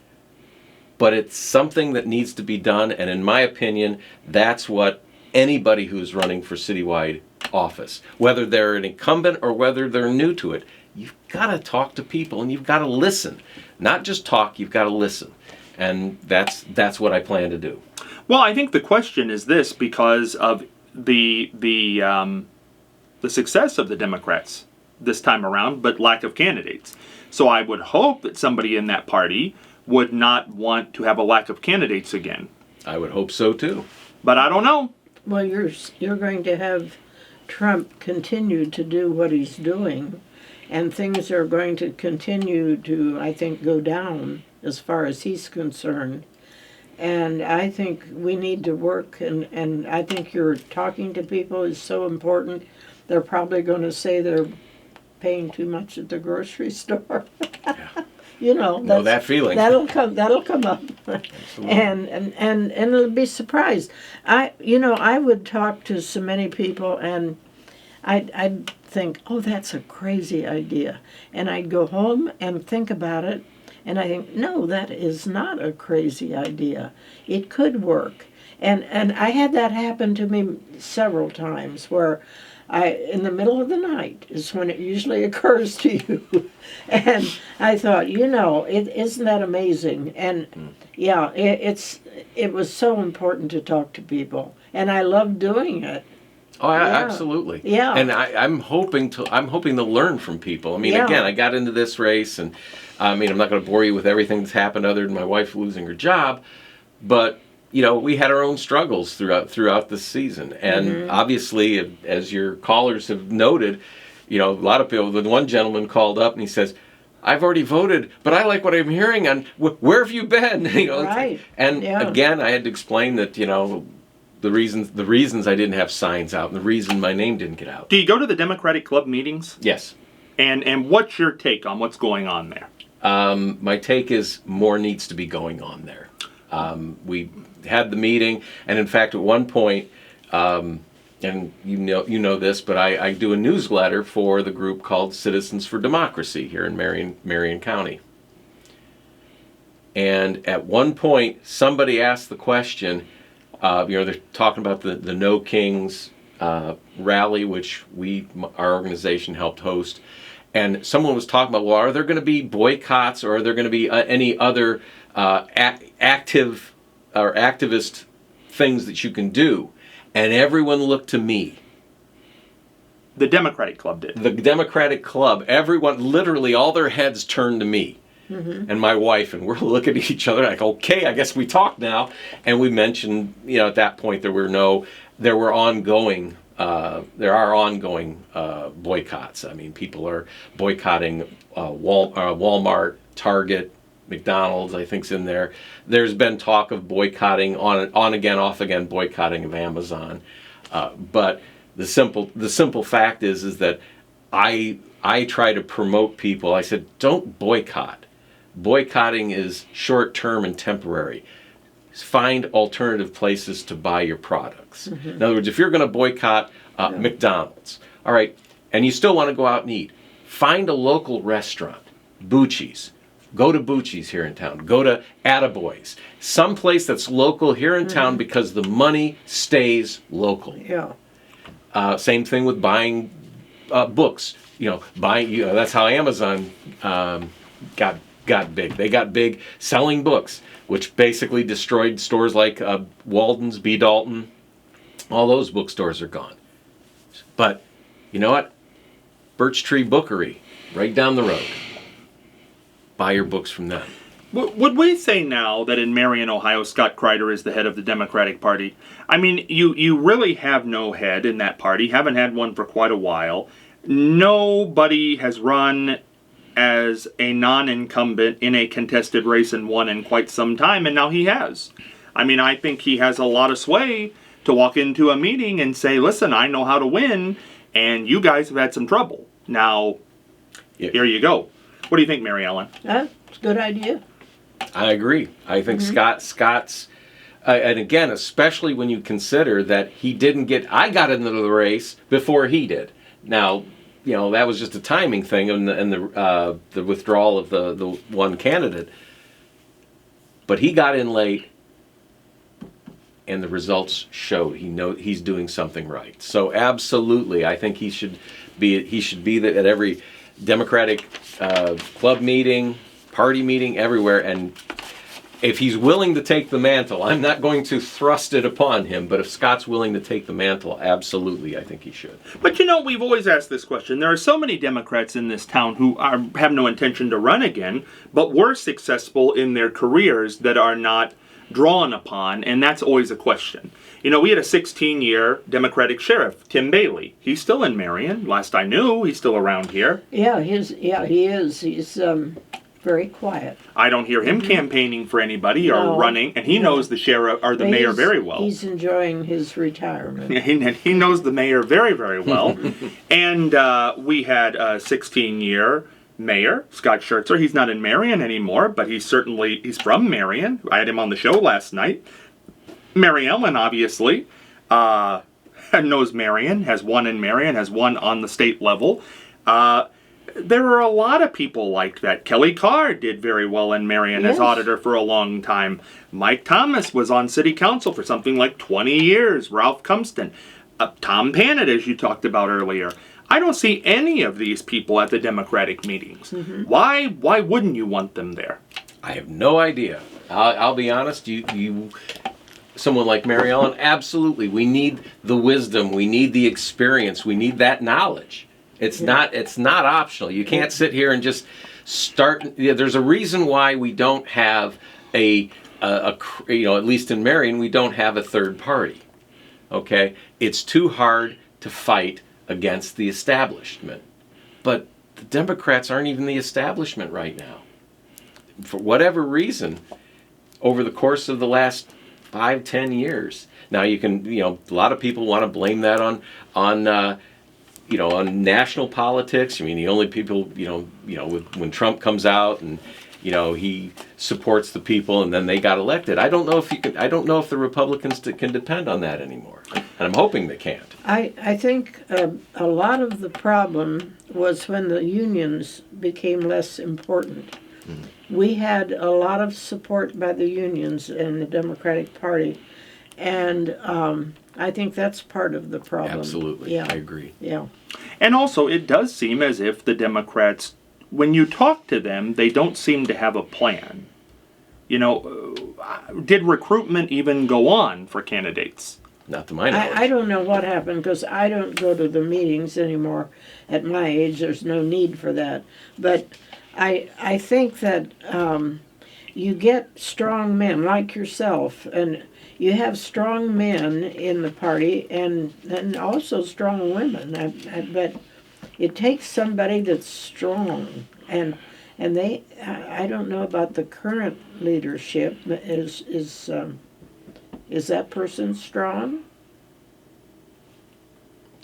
but it's something that needs to be done, and in my opinion, that's what anybody who's running for citywide office, whether they're an incumbent or whether they're new to it, you've got to talk to people and you've got to listen. Not just talk, you've got to listen. And that's what I plan to do. Well, I think the question is this because of the success of the Democrats this time around, but lack of candidates. So I would hope that somebody in that party would not want to have a lack of candidates again. I would hope so too. But I don't know. Well, you're going to have Trump continue to do what he's doing, and things are going to continue to, I think, go down as far as he's concerned. And I think we need to work, and I think your talking to people is so important. They're probably going to say they're paying too much at the grocery store. Know that feeling. That'll come up, and it'll be surprised. I would talk to so many people, and I'd think, oh, that's a crazy idea, and I'd go home and think about it, and I think, no, that is not a crazy idea. It could work, and I had that happen to me several times where. In the middle of the night is when it usually occurs to you. And I thought, isn't that amazing? And yeah, it was so important to talk to people. And I love doing it. Oh, Yeah. absolutely. Yeah. And I'm hoping to learn from people. I mean, Yeah. again, I got into this race, and I'm not going to bore you with everything that's happened other than my wife losing her job, but we had our own struggles throughout the season, and obviously, as your callers have noted, a lot of people. The one gentleman called up and he says, "I've already voted, but I like what I'm hearing. And where have you been?" Right. And Yeah. again, I had to explain that the reasons I didn't have signs out, and the reason my name didn't get out. Do you go to the Democratic Club meetings? Yes. And what's your take on what's going on there? My take is more needs to be going on there. We had the meeting, and in fact, at one point, and you know this, but I do a newsletter for the group called Citizens for Democracy here in Marion County. And at one point, somebody asked the question. They're talking about the No Kings rally, which our organization helped host. And someone was talking about, well, are there going to be boycotts, or are there going to be any other active or activist things that you can do? And everyone looked to me. The Democratic Club did. The Democratic Club, everyone, literally all their heads turned to me. And my wife, and we're looking at each other like, okay, I guess we talk now. And we mentioned, at that point there are ongoing boycotts. I mean, people are boycotting Walmart, Target, McDonald's, I think's in there. There's been talk of boycotting on again, off again, boycotting of Amazon. But the simple fact is that I try to promote people. I said, don't boycott. Boycotting is short-term and temporary. Find alternative places to buy your products. In other words, if you're going to boycott McDonald's, all right, and you still want to go out and eat, find a local restaurant, Bucci's. Go to Bucci's here in town. Go to Attaboy's. Someplace that's local here in town, because the money stays local. Yeah. Same thing with buying books. That's how Amazon got big. They got big selling books, which basically destroyed stores like Walden's, B. Dalton. All those bookstores are gone. But you know what? Birch Tree Bookery, right down the road. Buy your books from them. Would we say now that in Marion, Ohio, Scott Kreider is the head of the Democratic Party? I mean, you really have no head in that party. Haven't had one for quite a while. Nobody has run as a non-incumbent in a contested race and won in quite some time, and now he has. I mean, I think he has a lot of sway to walk into a meeting and say, listen, I know how to win, and you guys have had some trouble. Now, Here you go. What do you think, Mary Ellen? That's a good idea. I agree. I think Scott's, and again, especially when you consider that I got into the race before he did. Now, that was just a timing thing, and the withdrawal of the one candidate. But he got in late, and the results showed he's doing something right. So absolutely, I think he should be at every Democratic club meeting, party meeting, everywhere. And if he's willing to take the mantle, I'm not going to thrust it upon him, but if Scott's willing to take the mantle, absolutely, I think he should. But we've always asked this question. There are so many Democrats in this town who have no intention to run again, but were successful in their careers that are not drawn upon, and that's always a question. We had a 16-year Democratic sheriff, Tim Bailey. He's still in Marion. Last I knew, he's still around here. Yeah, he is. He's very quiet. I don't hear him campaigning for anybody or running, and he knows the sheriff or the mayor very well. He's enjoying his retirement. He knows the mayor very, very well. And we had a 16-year mayor, Scott Schertzer. He's not in Marion anymore, but he's from Marion. I had him on the show last night. Mary Ellen, obviously, knows Marion, has won in Marion, has won on the state level. There are a lot of people like that. Kelly Carr did very well in Marion as auditor for a long time. Mike Thomas was on city council for something like 20 years. Ralph Cumston. Tom Panet, as you talked about earlier. I don't see any of these people at the Democratic meetings. Why wouldn't you want them there? I have no idea. I'll be honest. Someone like Mary Ellen, absolutely. We need the wisdom. We need the experience. We need that knowledge. It's not optional. You can't sit here and just start. There's a reason why we don't have at least in Marion, we don't have a third party. Okay, it's too hard to fight against the establishment. But the Democrats aren't even the establishment right now. For whatever reason, over the course of the last 5-10 years. Now you can, a lot of people want to blame that on national politics. I mean, the only people, when Trump comes out and he supports the people and then they got elected. I don't know if the Republicans can depend on that anymore. And I'm hoping they can't. I think a lot of the problem was when the unions became less important. We had a lot of support by the unions in the Democratic Party, and I think that's part of the problem. Absolutely, yeah. I agree. Yeah. And also, it does seem as if the Democrats, when you talk to them, they don't seem to have a plan. Did recruitment even go on for candidates? Not to my knowledge. I don't know what happened because I don't go to the meetings anymore. At my age, there's no need for that. But I think that you get strong men like yourself, and you have strong men in the party, and also strong women. But it takes somebody that's strong, and I don't know about the current leadership. Is that person strong?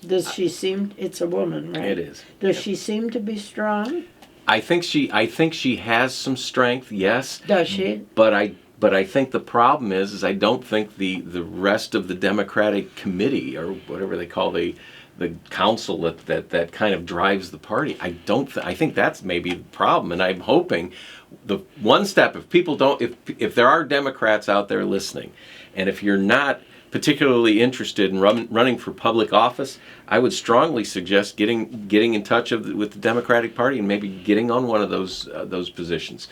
Does she seem? It's a woman, right? It is. Does she seem to be strong? I think she has some strength. Yes. Does she? But I think the problem is I don't think the rest of the Democratic committee or whatever they call the council that kind of drives the party. I think that's maybe the problem, and I'm hoping the one step, if there are Democrats out there listening, and if you're not particularly interested in running for public office, I would strongly suggest getting in touch with the Democratic Party and maybe getting on one of those positions.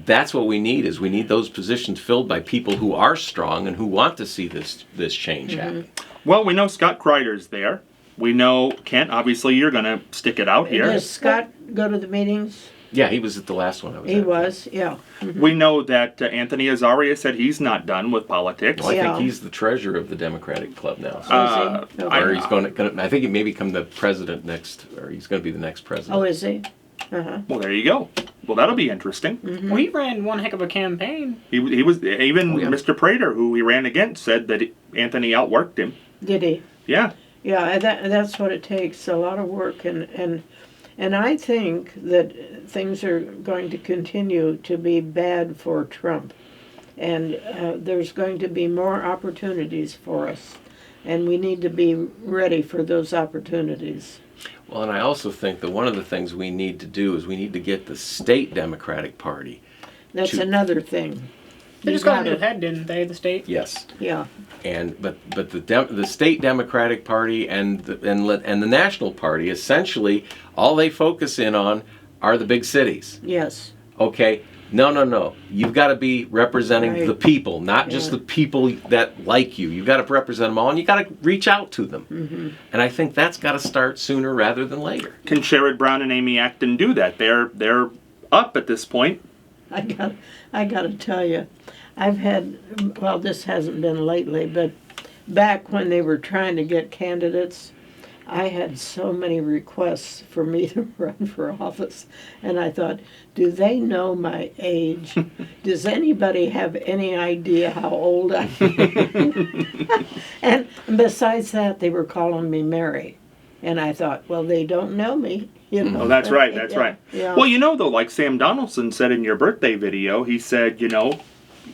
That's what we need. We need those positions filled by people who are strong and who want to see this change happen. Well, we know Scott Kreider's there. We know, Kent, obviously you're going to stick it out here. Does Scott go to the meetings? Yeah, he was at the last one I was at. He was, yeah. We know that Anthony Azaria said he's not done with politics. Well, I Yeah. think he's the treasurer of the Democratic Club now. So. Oh, is he? Okay. Or he's going to. I think he may become the president next, or he's going to be the next president. Oh, is he? Uh-huh. Well, there you go. Well, that'll be interesting. Well, he ran one heck of a campaign. He was even Oh, yeah. Mr. Prater, who he ran against, said that Anthony outworked him. Did he? Yeah. Yeah, that's what it takes, a lot of work, and I think that things are going to continue to be bad for Trump, and there's going to be more opportunities for us, and we need to be ready for those opportunities. Well, and I also think that one of the things we need to do is we need to get the state Democratic Party. That's another thing. They You just got a new gotta- head, didn't they? The state. Yes. Yeah, But the state Democratic Party and the National Party, essentially all they focus in on are the big cities. yes, Okay, no. You've got to be representing Right. the people, not just Yeah. the people that like you. You've got to represent them all, and you got to reach out to them. Mm-hmm. And I think that's got to start sooner rather than later. Can Sherrod Brown and Amy Acton do that? They're up at this point. I got to tell you, I've had, well, this hasn't been lately, but back when they were trying to get candidates, I had so many requests for me to run for office, and I thought, do they know my age? Does anybody have any idea how old I am? And besides that, they were calling me Mary, and I thought, well, they don't know me. You know? Oh, that's right. That's Yeah, right. yeah. Well, though, like Sam Donaldson said in your birthday video, he said,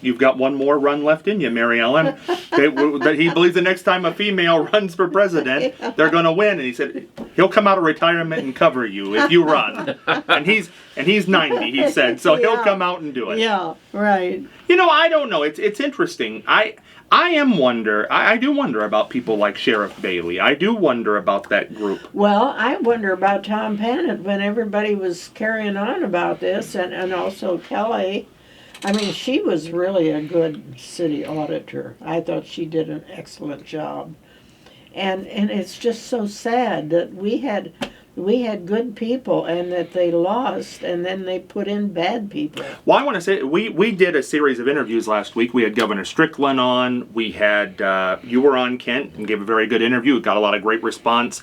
you've got one more run left in you, Mary Ellen. That he believes the next time a female runs for president, they're going to win. And he said he'll come out of retirement and cover you if you run. and he's 90, he said, so he'll Yeah. come out and do it. Yeah, right. I don't know. It's interesting. I do wonder about people like Sheriff Bailey. I do wonder about that group. Well, I wonder about Tom Pennant when everybody was carrying on about this, and also Kelly. I mean, she was really a good city auditor. I thought she did an excellent job. And it's just so sad that we had good people and that they lost, and then they put in bad people. Well, I want to say, we did a series of interviews last week. We had Governor Strickland on. We had, you were on, Kent, and gave a very good interview. Got a lot of great response.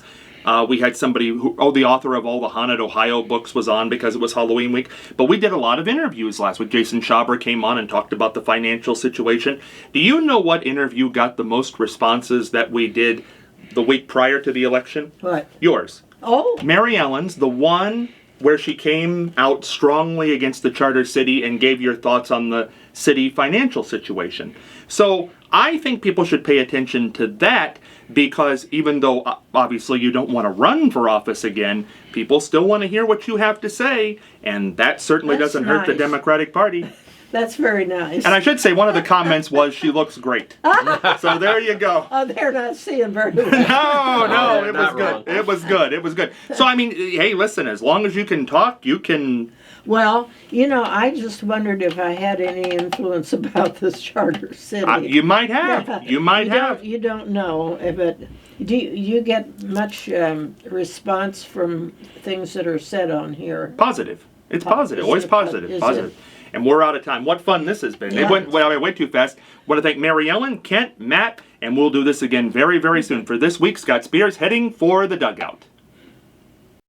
We had somebody the author of all the Haunted Ohio books was on because it was Halloween week. But we did a lot of interviews last week. Jason Schaber came on and talked about the financial situation. Do you know what interview got the most responses that we did the week prior to the election? What? Yours. Oh, Mary Ellen's, the one where she came out strongly against the charter city and gave your thoughts on the city financial situation. So I think people should pay attention to that, because even though obviously you don't want to run for office again, people still want to hear what you have to say, and that certainly That's doesn't hurt the nice. Democratic Party. that's very nice. And I should say one of the comments was, she looks great. So there you go. Oh, they're not seeing very well. No, it was not good. wrong. It was good. It was good. So, I mean, hey, listen, as long as you can talk, you can... Well, I just wondered if I had any influence about this charter city. you might have. Yeah. You might have. You don't know, but do you get much response from things that are said on here? Positive. It's positive. Is Always it- positive. is Positive. it- And we're out of time. What fun this has been. Yeah. It went way too fast. Want to thank Mary Ellen, Kent, Matt, and we'll do this again very, very soon. For this week, Scott Spears heading for the dugout.